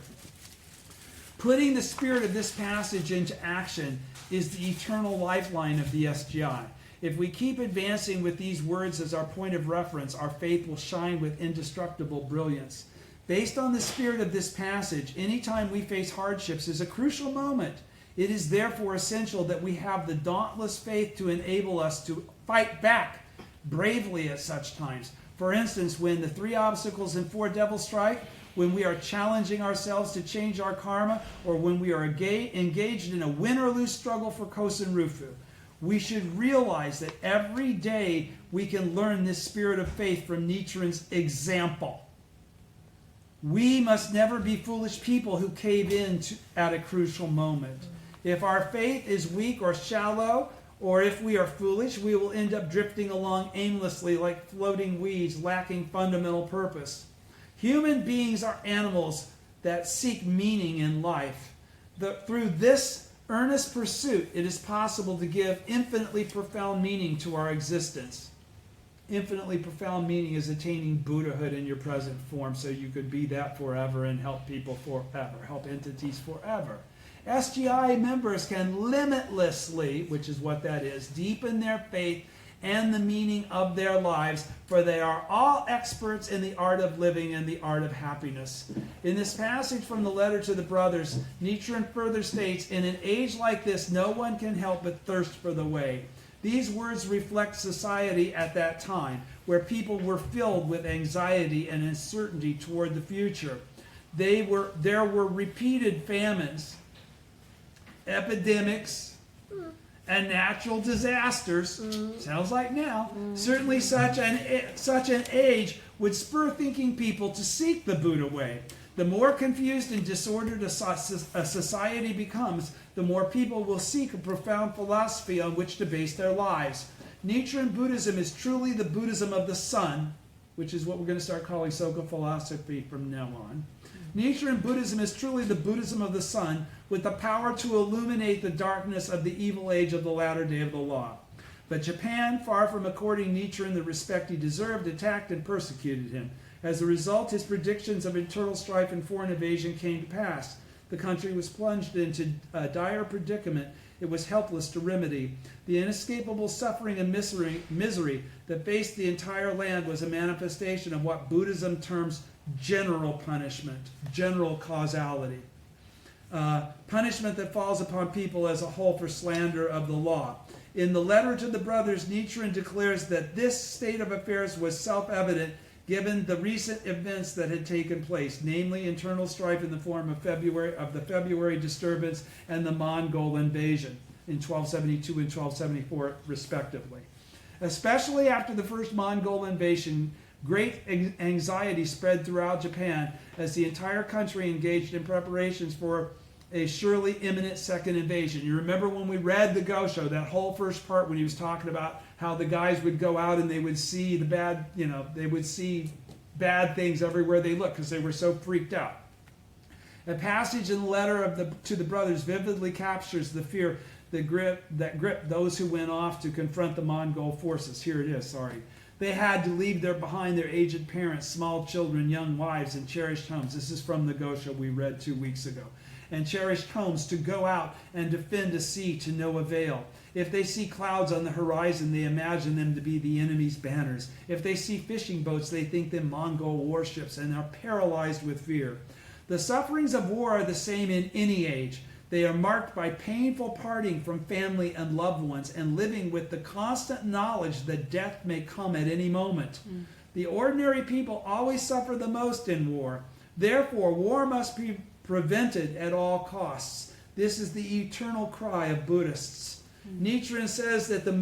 Putting the spirit of this passage into action is the eternal lifeline of the SGI. If we keep advancing with these words as our point of reference, our faith will shine with indestructible brilliance. Based on the spirit of this passage, anytime we face hardships is a crucial moment. It is therefore essential that we have the dauntless faith to enable us to fight back bravely at such times. For instance, when the 3 obstacles and 4 devils strike, when we are challenging ourselves to change our karma, or when we are engaged in a win or lose struggle for Kosen Rufu, we should realize that every day we can learn this spirit of faith from Nichiren's example. We must never be foolish people who cave in at a crucial moment. If our faith is weak or shallow, or if we are foolish, we will end up drifting along aimlessly like floating weeds, lacking fundamental purpose. Human beings are animals that seek meaning in life. Through this earnest pursuit, it is possible to give infinitely profound meaning to our existence. Infinitely profound meaning is attaining Buddhahood in your present form so you could be that forever and help people forever, help entities forever. SGI members can limitlessly, which is what that is, deepen their faith and the meaning of their lives, for they are all experts in the art of living and the art of happiness. In this passage from the letter to the brothers, Nichiren further states, in an age like this, no one can help but thirst for the way. These words reflect society at that time, where people were filled with anxiety and uncertainty toward the future. There were repeated famines, epidemics, and natural disasters, sounds like now, certainly such an age would spur thinking people to seek the Buddha way. The more confused and disordered a society becomes, the more people will seek a profound philosophy on which to base their lives. Nichiren Buddhism is truly the Buddhism of the sun, which is what we're going to start calling Soka philosophy from now on. Nichiren Buddhism is truly the Buddhism of the sun, with the power to illuminate the darkness of the evil age of the latter day of the law. But Japan, far from according Nichiren the respect he deserved, attacked and persecuted him. As a result, his predictions of internal strife and foreign invasion came to pass. The country was plunged into a dire predicament it was helpless to remedy. The inescapable suffering and misery that faced the entire land was a manifestation of what Buddhism terms general punishment, general causality. Punishment that falls upon people as a whole for slander of the law. In the letter to the brothers, Nichiren declares that this state of affairs was self-evident given the recent events that had taken place, namely internal strife in the form of the February disturbance and the Mongol invasion in 1272 and 1274 respectively. Especially after the first Mongol invasion, great anxiety spread throughout Japan as the entire country engaged in preparations for a surely imminent second invasion. You remember when we read the Gosho, that whole first part when he was talking about how the guys would go out and they would see the bad, they would see bad things everywhere they looked because they were so freaked out. A passage in the letter to the brothers vividly captures the fear that gripped those who went off to confront the Mongol forces. Here it is, sorry. They had to leave behind their aged parents, small children, young wives, and cherished homes. This is from the Gosho we read 2 weeks ago. And cherished homes to go out and defend a sea to no avail. If they see clouds on the horizon, they imagine them to be the enemy's banners. If they see fishing boats, they think them Mongol warships and are paralyzed with fear. The sufferings of war are the same in any age. They are marked by painful parting from family and loved ones and living with the constant knowledge that death may come at any moment. The ordinary people always suffer the most in war. Therefore, war must be prevented at all costs. This is the eternal cry of Buddhists. Nichiren says that the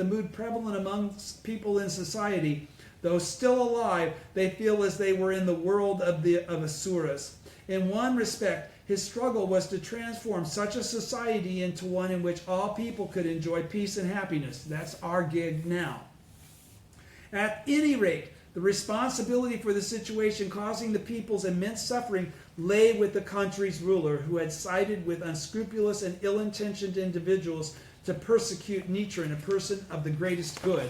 mood prevalent amongst people in society, though still alive, they feel as they were in the world of asuras. In one respect, his struggle was to transform such a society into one in which all people could enjoy peace and happiness. That's our gig now. At any rate, the responsibility for the situation causing the people's immense suffering lay with the country's ruler, who had sided with unscrupulous and ill-intentioned individuals to persecute Nichiren, a person of the greatest good.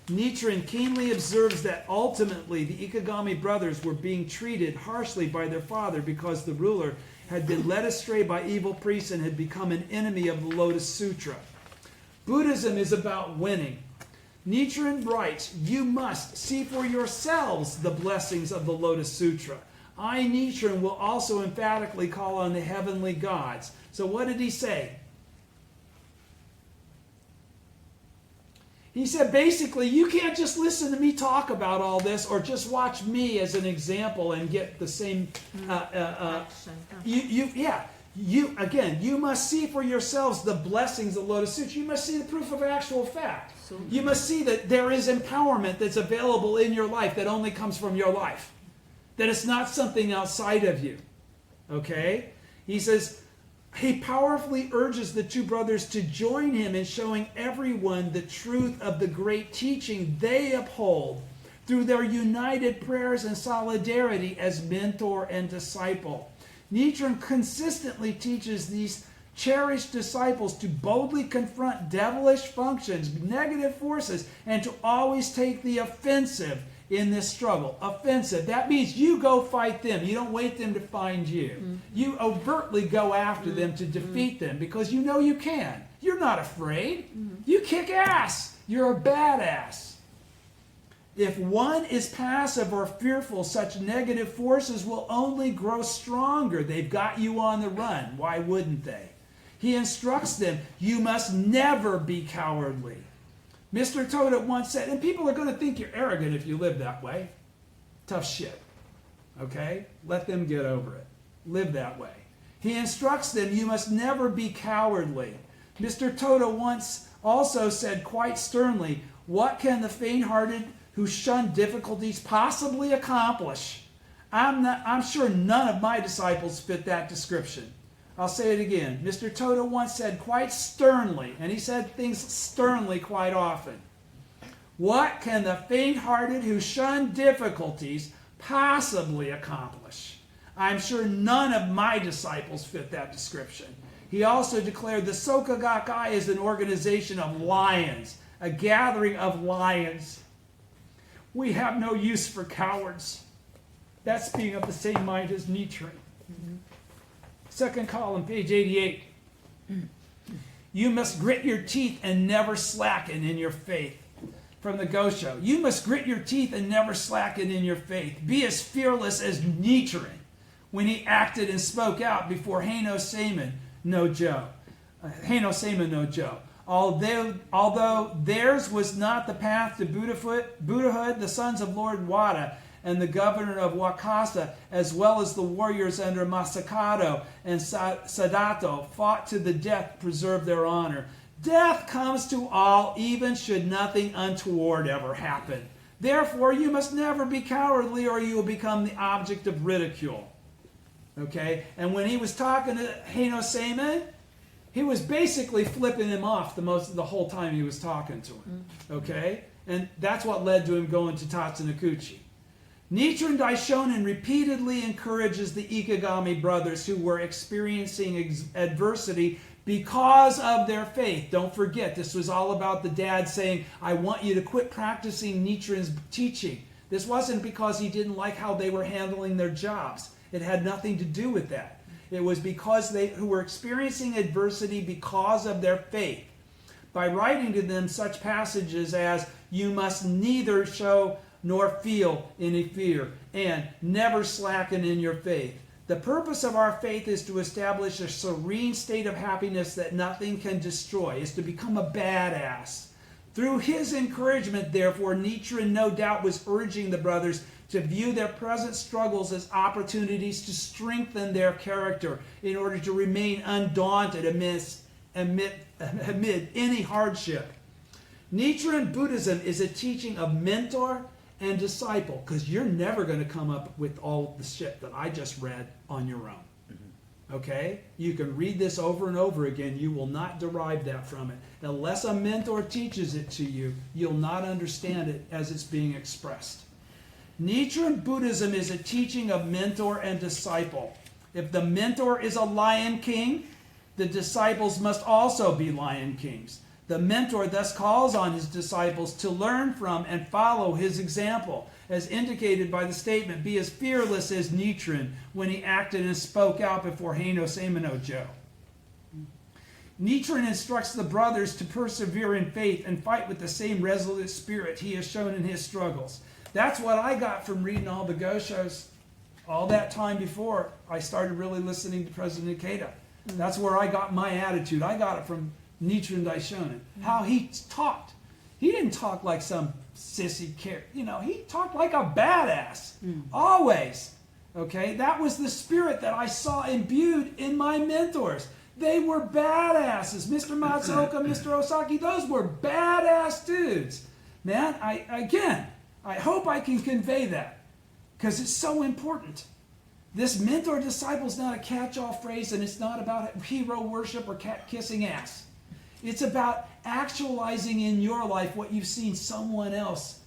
Nichiren keenly observes that ultimately the Ikegami brothers were being treated harshly by their father because the ruler had been led astray by evil priests and had become an enemy of the Lotus Sutra. Buddhism is about winning. Nichiren writes, "You must see for yourselves the blessings of the Lotus Sutra. I, Nichiren, will also emphatically call on the heavenly gods." So what did he say? He said, basically, you can't just listen to me talk about all this or just watch me as an example and get the same... You must see for yourselves the blessings of Lotus Sutra. You must see the proof of actual fact. You must see that there is empowerment that's available in your life that only comes from your life. That it's not something outside of you. Okay? He says, he powerfully urges the two brothers to join him in showing everyone the truth of the great teaching they uphold through their united prayers and solidarity as mentor and disciple. Nichiren consistently teaches these cherished disciples to boldly confront devilish functions, negative forces, and to always take the offensive in this struggle. Offensive. That means you go fight them. You don't wait them to find you. You overtly go after them to defeat them because you know you can. You're not afraid. You kick ass. You're a badass. If one is passive or fearful, such negative forces will only grow stronger. They've got you on the run. Why wouldn't they? He instructs them, you must never be cowardly. Mr. Toda once said, and people are going to think you're arrogant if you live that way. Tough shit. Okay? Let them get over it. Live that way. He instructs them, you must never be cowardly. Mr. Toda once also said quite sternly, what can the faint-hearted who shun difficulties possibly accomplish? I'm sure none of my disciples fit that description. I'll say it again. Mr. Toda once said quite sternly, and he said things sternly quite often, what can the faint-hearted who shun difficulties possibly accomplish? I'm sure none of my disciples fit that description. He also declared the Soka Gakkai is an organization of lions, a gathering of lions. We have no use for cowards. That's being of the same mind as Nichiren. Second column, page 88. You must grit your teeth and never slacken in your faith. From the Gosho. You must grit your teeth and never slacken in your faith. Be as fearless as Nichiren when he acted and spoke out before Heino Seimin no Jo. Although theirs was not the path to Buddhahood, the sons of Lord Wada and the governor of Wakasa, as well as the warriors under Masakado and Sadato, fought to the death to preserve their honor. Death comes to all, even should nothing untoward ever happen. Therefore, you must never be cowardly, or you will become the object of ridicule. Okay? And when he was talking to Heino Seimin, he was basically flipping him off the whole time he was talking to him. Okay? And that's what led to him going to Tatsunokuchi. Nichiren Daishonin repeatedly encourages the Ikegami brothers who were experiencing adversity because of their faith. Don't forget, this was all about the dad saying, I want you to quit practicing Nichiren's teaching. This wasn't because he didn't like how they were handling their jobs. It had nothing to do with that. It was because who were experiencing adversity because of their faith. By writing to them such passages as, you must neither show nor feel any fear, and never slacken in your faith. The purpose of our faith is to establish a serene state of happiness that nothing can destroy, is to become a badass. Through his encouragement, therefore, Nichiren no doubt was urging the brothers to view their present struggles as opportunities to strengthen their character in order to remain undaunted amid any hardship. Nichiren Buddhism is a teaching of mentor and disciple, because you're never going to come up with all the shit that I just read on your own. Okay? You can read this over and over again. You will not derive that from it. Unless a mentor teaches it to you, you'll not understand it as it's being expressed. Nichiren Buddhism is a teaching of mentor and disciple. If the mentor is a lion king, the disciples must also be lion kings. The mentor thus calls on his disciples to learn from and follow his example, as indicated by the statement, be as fearless as Nichiren when he acted and spoke out before Heino Seimin no Jo. Nichiren instructs the brothers to persevere in faith and fight with the same resolute spirit he has shown in his struggles. That's what I got from reading all the Goshos all that time before I started really listening to President Ikeda. That's where I got my attitude. I got it from Nichiren Daishonin. How he talked. He didn't talk like some sissy kid. He talked like a badass. Always. Okay? That was the spirit that I saw imbued in my mentors. They were badasses. Mr. Matsuoka, Mr. Osaki, those were badass dudes. Man, I hope I can convey that, because it's so important. This mentor-disciple is not a catch-all phrase, and it's not about hero worship or kissing ass. It's about actualizing in your life what you've seen someone else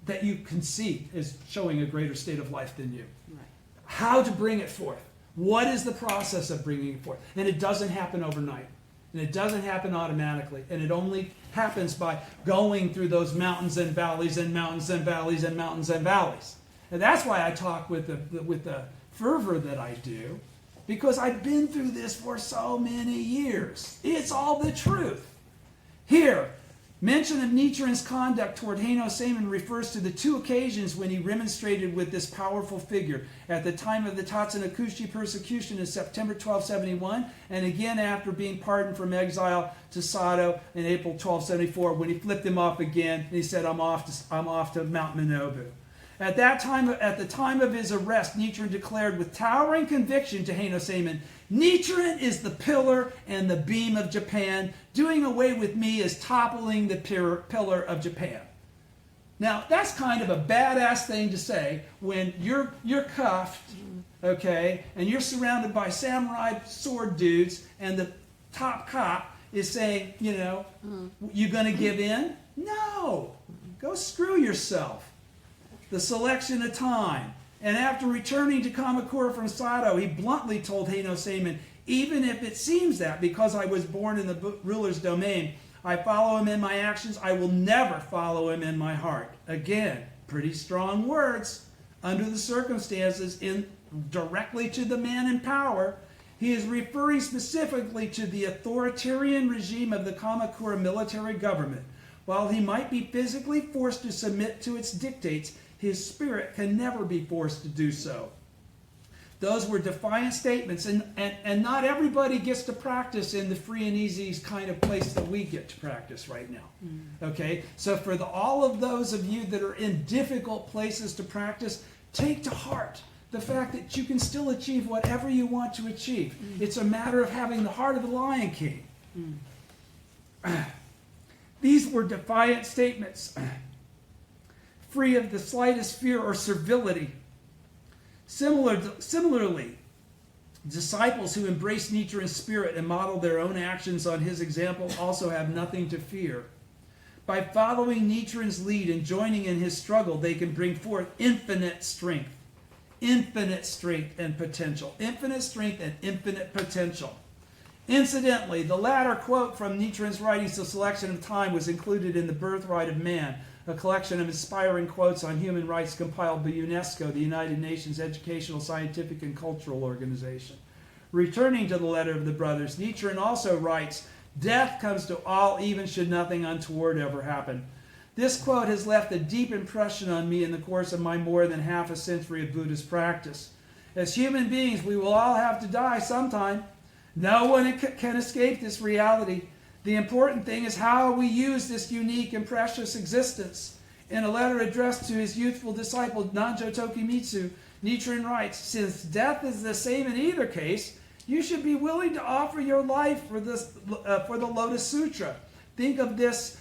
that you can see is showing a greater state of life than you. Right. How to bring it forth. What is the process of bringing it forth? And it doesn't happen overnight. And it doesn't happen automatically. And it only happens by going through those mountains and valleys and mountains and valleys and mountains and valleys. And that's why I talk with the fervor that I do, because I've been through this for so many years. It's all the truth. Here, mention of Nichiren's conduct toward Heino Seimin refers to the two occasions when he remonstrated with this powerful figure, at the time of the Tatsunokuchi persecution in September 1271, and again after being pardoned from exile to Sado in April 1274, when he flipped him off again and he said, I'm off to Mount Minobu. At the time of his arrest, Nichiren declared with towering conviction to Heino Seimin, Nichiren is the pillar and the beam of Japan. Doing away with me is toppling the pillar of Japan. Now, that's kind of a badass thing to say when you're cuffed, okay, and you're surrounded by samurai sword dudes, and the top cop is saying, you know, you going to give in? No. Go screw yourself. The selection of time. And after returning to Kamakura from Sato, he bluntly told Heino Seimin, even if it seems that because I was born in the ruler's domain, I follow him in my actions, I will never follow him in my heart. Again, pretty strong words. Under the circumstances, directly to the man in power, he is referring specifically to the authoritarian regime of the Kamakura military government. While he might be physically forced to submit to its dictates, his spirit can never be forced to do so. Those were defiant statements, and not everybody gets to practice in the free and easy kind of place that we get to practice right now. Okay? So for all of those of you that are in difficult places to practice, take to heart the fact that you can still achieve whatever you want to achieve. It's a matter of having the heart of the Lion King. These were defiant statements, free of the slightest fear or servility. Similarly, disciples who embrace Nichiren's spirit and model their own actions on his example also have nothing to fear. By following Nichiren's lead and joining in his struggle, they can bring forth infinite strength and potential. Infinite strength and infinite potential. Incidentally, the latter quote from Nichiren's writings, The Selection of Time, was included in The Birthright of Man, a collection of inspiring quotes on human rights compiled by UNESCO, the United Nations Educational, Scientific, and Cultural Organization. Returning to the letter of the brothers, Nichiren also writes, death comes to all even should nothing untoward ever happen. This quote has left a deep impression on me in the course of my more than half a century of Buddhist practice. As human beings, we will all have to die sometime. No one can escape this reality. The important thing is how we use this unique and precious existence. In a letter addressed to his youthful disciple Nanjo Tokimitsu, Nichiren writes, since death is the same in either case, you should be willing to offer your life for the Lotus Sutra. Think of this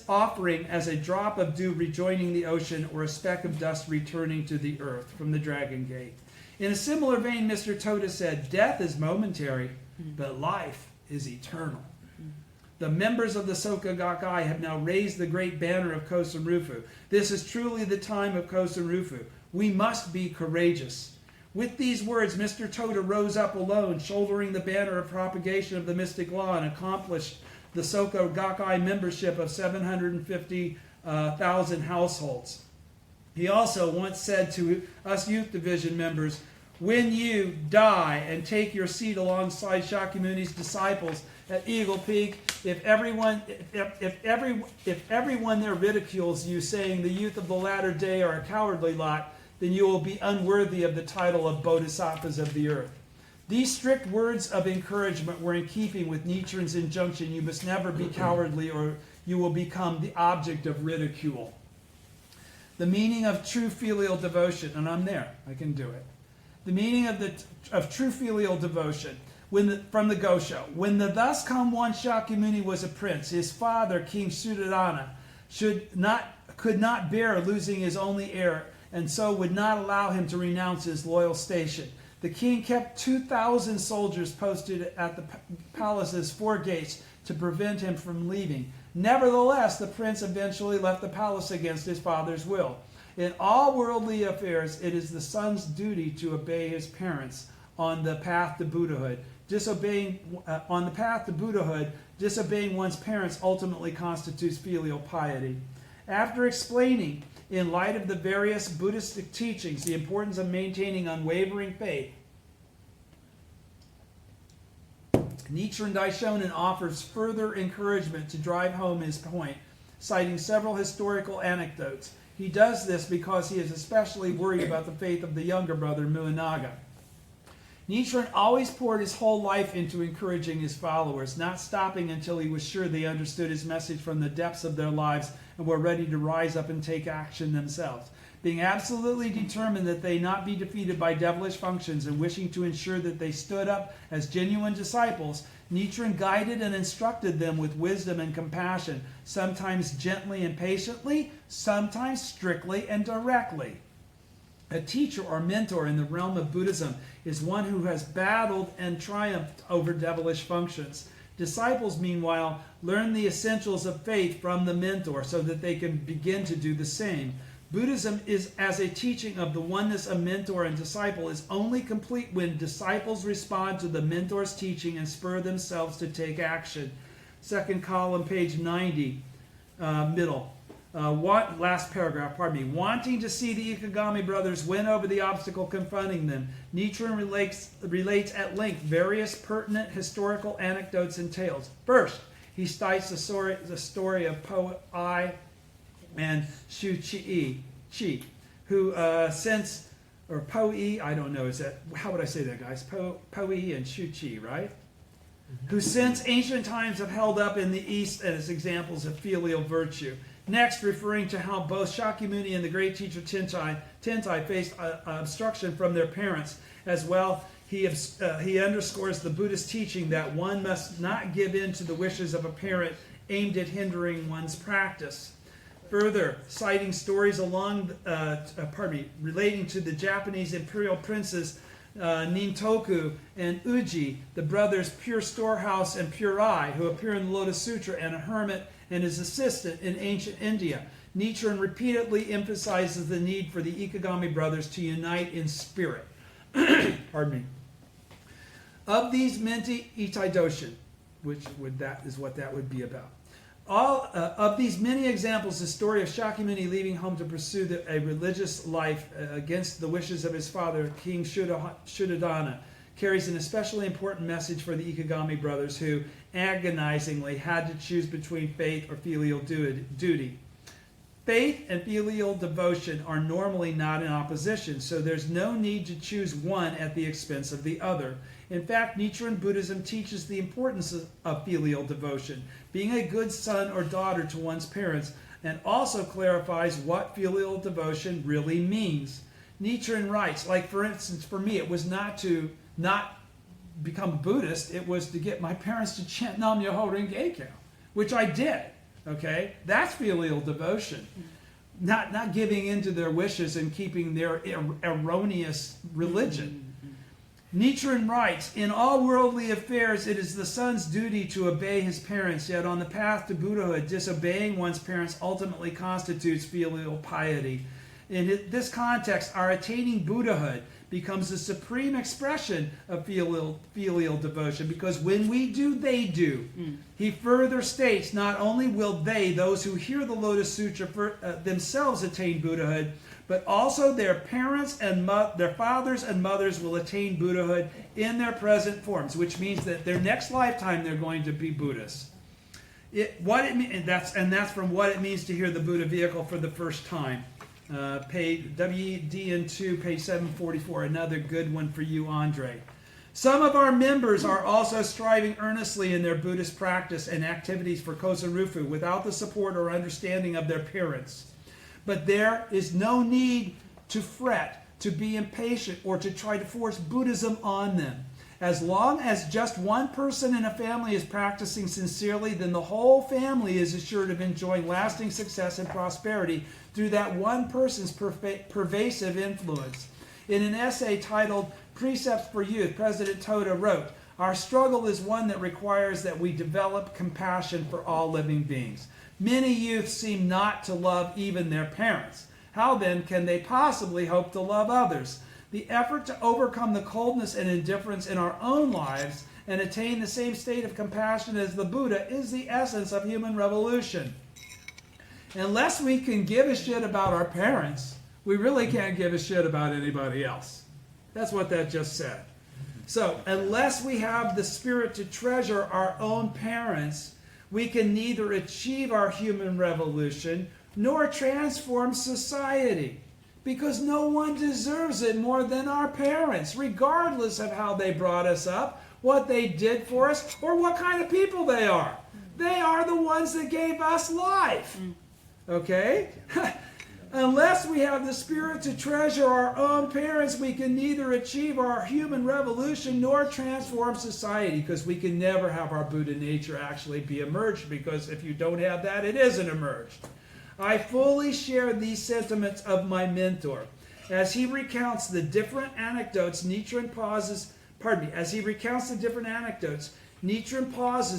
offering as a drop of dew rejoining the ocean or a speck of dust returning to the earth from the Dragon Gate. In a similar vein, Mr. Toda said, death is momentary, but life is eternal. The members of the Soka Gakkai have now raised the great banner of Kosen Rufu. This is truly the time of Kosen Rufu. We must be courageous. With these words, Mr. Toda rose up alone, shouldering the banner of propagation of the mystic law, and accomplished the Soka Gakkai membership of 750,000 households. He also once said to us Youth Division members, when you die and take your seat alongside Shakyamuni's disciples at Eagle Peak, if everyone there ridicules you, saying the youth of the latter day are a cowardly lot, then you will be unworthy of the title of Bodhisattvas of the earth. These strict words of encouragement were in keeping with Nichiren's injunction, you must never be cowardly or you will become the object of ridicule. The meaning of true filial devotion, and I'm there, I can do it. The meaning of true filial devotion from the Gosho. When the thus come one Shakyamuni was a prince, his father, King Suddhodana, could not bear losing his only heir, and so would not allow him to renounce his loyal station. The king kept 2,000 soldiers posted at the palace's 4 gates to prevent him from leaving. Nevertheless, the prince eventually left the palace against his father's will. In all worldly affairs, it is the son's duty to obey his parents on the path to Buddhahood. Disobeying one's parents ultimately constitutes filial piety. After explaining, in light of the various Buddhistic teachings, the importance of maintaining unwavering faith, Nichiren Daishonin offers further encouragement to drive home his point, citing several historical anecdotes. He does this because he is especially worried about the faith of the younger brother, Muenaga. Nichiren always poured his whole life into encouraging his followers, not stopping until he was sure they understood his message from the depths of their lives and were ready to rise up and take action themselves. Being absolutely determined that they not be defeated by devilish functions and wishing to ensure that they stood up as genuine disciples, Nichiren guided and instructed them with wisdom and compassion, sometimes gently and patiently, sometimes strictly and directly. A teacher or mentor in the realm of Buddhism is one who has battled and triumphed over devilish functions. Disciples, meanwhile, learn the essentials of faith from the mentor so that they can begin to do the same. Buddhism is as a teaching of the oneness of mentor and disciple is only complete when disciples respond to the mentor's teaching and spur themselves to take action. Second column, page 90, middle. Last paragraph, Wanting to see the Ikegami brothers win over the obstacle confronting them, Nichiren relates at length various pertinent historical anecdotes and tales. First, he cites the story of Po-i and Shu-chi, who or Po-i, I don't know, how would I say that, guys? Po-i and Shu-chi, right? Who since ancient times have held up in the East as examples of filial virtue. Next, referring to how both Shakyamuni and the great teacher Tentai faced obstruction from their parents. As well, he underscores the Buddhist teaching that one must not give in to the wishes of a parent aimed at hindering one's practice. Further, citing stories relating to the Japanese imperial princes Nintoku and Uji, the brothers Pure Storehouse and Pure Eye, who appear in the Lotus Sutra, and a hermit and his assistant in ancient India. Nichiren repeatedly emphasizes the need for the Ikegami brothers to unite in spirit. Pardon me. Of these menti itaidoshin, that is what that would be about. Of these many examples, the story of Shakyamuni leaving home to pursue a religious life against the wishes of his father, King Shuddhadana, carries an especially important message for the Ikegami brothers who agonizingly had to choose between faith or filial duty. Faith and filial devotion are normally not in opposition, so there's no need to choose one at the expense of the other. In fact, Nichiren Buddhism teaches the importance of filial devotion, being a good son or daughter to one's parents, and also clarifies what filial devotion really means. Nichiren writes, like for instance, for me, it was not to not become Buddhist, it was to get my parents to chant Nam Myoho Renge Kyo, which I did. Okay, that's filial devotion. Not giving in to their wishes and keeping their erroneous religion. Nichiren writes, in all worldly affairs, it is the son's duty to obey his parents, yet on the path to Buddhahood, disobeying one's parents ultimately constitutes filial piety. In this context, our attaining Buddhahood becomes the supreme expression of filial devotion, because when we do, they do. He further states, not only will they, those who hear the Lotus Sutra, themselves attain Buddhahood, but also their parents and their fathers and mothers will attain Buddhahood in their present forms, which means that their next lifetime they're going to be Buddhists. That's from What It Means to Hear the Buddha Vehicle for the First Time. Page WDN2, page 744, another good one for you, Andre. Some of our members are also striving earnestly in their Buddhist practice and activities for Kozen-rufu without the support or understanding of their parents. But there is no need to fret, to be impatient, or to try to force Buddhism on them. As long as just one person in a family is practicing sincerely, then the whole family is assured of enjoying lasting success and prosperity through that one person's pervasive influence. In an essay titled Precepts for Youth, President Toda wrote, "Our struggle is one that requires that we develop compassion for all living beings. Many youth seem not to love even their parents. How then can they possibly hope to love others? The effort to overcome the coldness and indifference in our own lives and attain the same state of compassion as the Buddha is the essence of human revolution. Unless we can give a shit about our parents, we really can't give a shit about anybody else." That's what that just said. So, unless we have the spirit to treasure our own parents, we can neither achieve our human revolution nor transform society. Because no one deserves it more than our parents, regardless of how they brought us up, what they did for us, or what kind of people they are. They are the ones that gave us life. Okay? Unless we have the spirit to treasure our own parents, we can neither achieve our human revolution nor transform society, because we can never have our Buddha nature actually be emerged, because if you don't have that, it isn't emerged. I fully share these sentiments of my mentor. As he recounts the different anecdotes, Nichiren pauses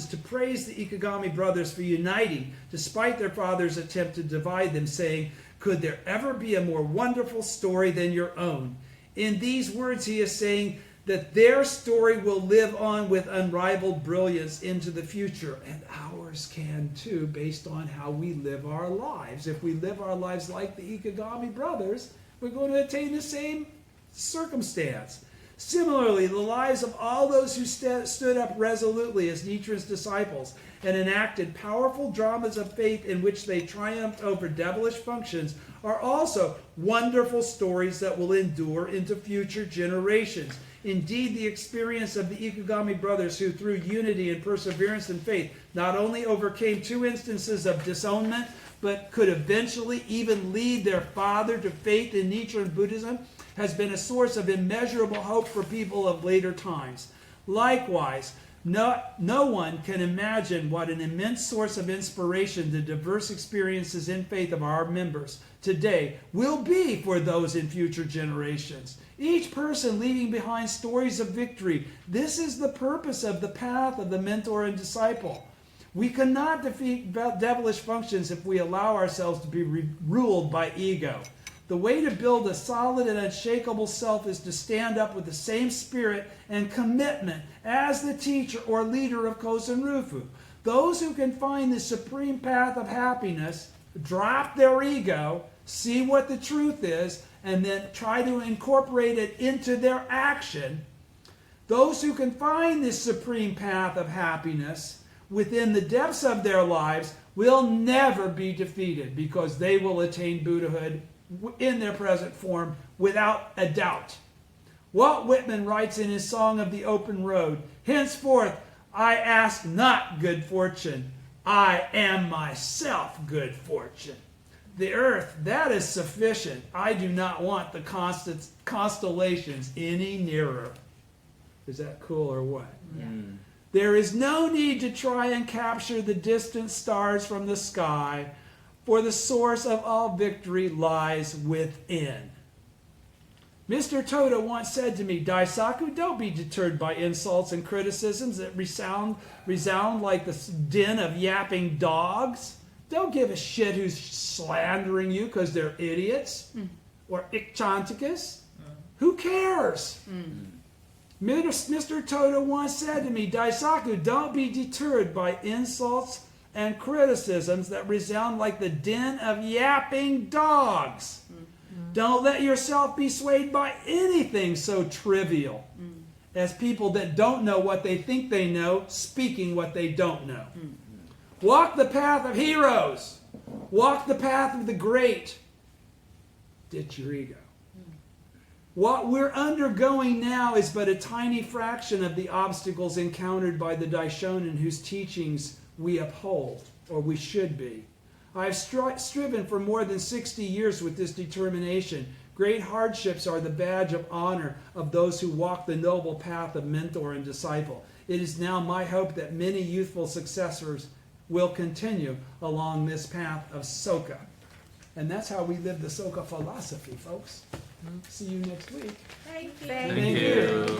to praise the Ikegami brothers for uniting, despite their father's attempt to divide them, saying, "Could there ever be a more wonderful story than your own?" In these words, he is saying that their story will live on with unrivaled brilliance into the future, and ours can too, based on how we live our lives. If we live our lives like the Ikegami brothers, we're going to attain the same circumstance. Similarly, the lives of all those who stood up resolutely as Nichiren's disciples and enacted powerful dramas of faith in which they triumphed over devilish functions are also wonderful stories that will endure into future generations. Indeed, the experience of the Ikegami brothers, who through unity and perseverance in faith not only overcame 2 instances of disownment, but could eventually even lead their father to faith in Nichiren Buddhism, has been a source of immeasurable hope for people of later times. Likewise, no one can imagine what an immense source of inspiration the diverse experiences in faith of our members today will be for those in future generations. Each person leaving behind stories of victory. This is the purpose of the path of the mentor and disciple. We cannot defeat devilish functions if we allow ourselves to be ruled by ego. The way to build a solid and unshakable self is to stand up with the same spirit and commitment as the teacher or leader of Kosen Rufu. Those who can find the supreme path of happiness, drop their ego, see what the truth is, and then try to incorporate it into their action. Those who can find this supreme path of happiness within the depths of their lives will never be defeated, because they will attain Buddhahood in their present form without a doubt. Walt Whitman writes in his Song of the Open Road, "Henceforth I ask not good fortune, I am myself good fortune. The earth, that is sufficient. I do not want the constellations any nearer." Is that cool or what? Yeah. There is no need to try and capture the distant stars from the sky, for the source of all victory lies within. Mr. Toda once said to me, "Daisaku, don't be deterred by insults and criticisms that resound like the din of yapping dogs. Don't give a shit who's slandering you because they're idiots or ikchantikas. Who cares?" Mr. Toda once said to me, "Daisaku, don't be deterred by insults and criticisms that resound like the din of yapping dogs. Don't let yourself be swayed by anything so trivial as people that don't know what they think they know, speaking what they don't know. Walk the path of heroes. Walk the path of the great. Ditch your ego. What we're undergoing now is but a tiny fraction of the obstacles encountered by the Daishonin whose teachings we uphold, or we should be. I have striven for more than 60 years with this determination. Great hardships are the badge of honor of those who walk the noble path of mentor and disciple. It is now my hope that many youthful successors will continue along this path of Soka." And that's how we live the Soka philosophy, folks. See you next week. Thank you. Thank you.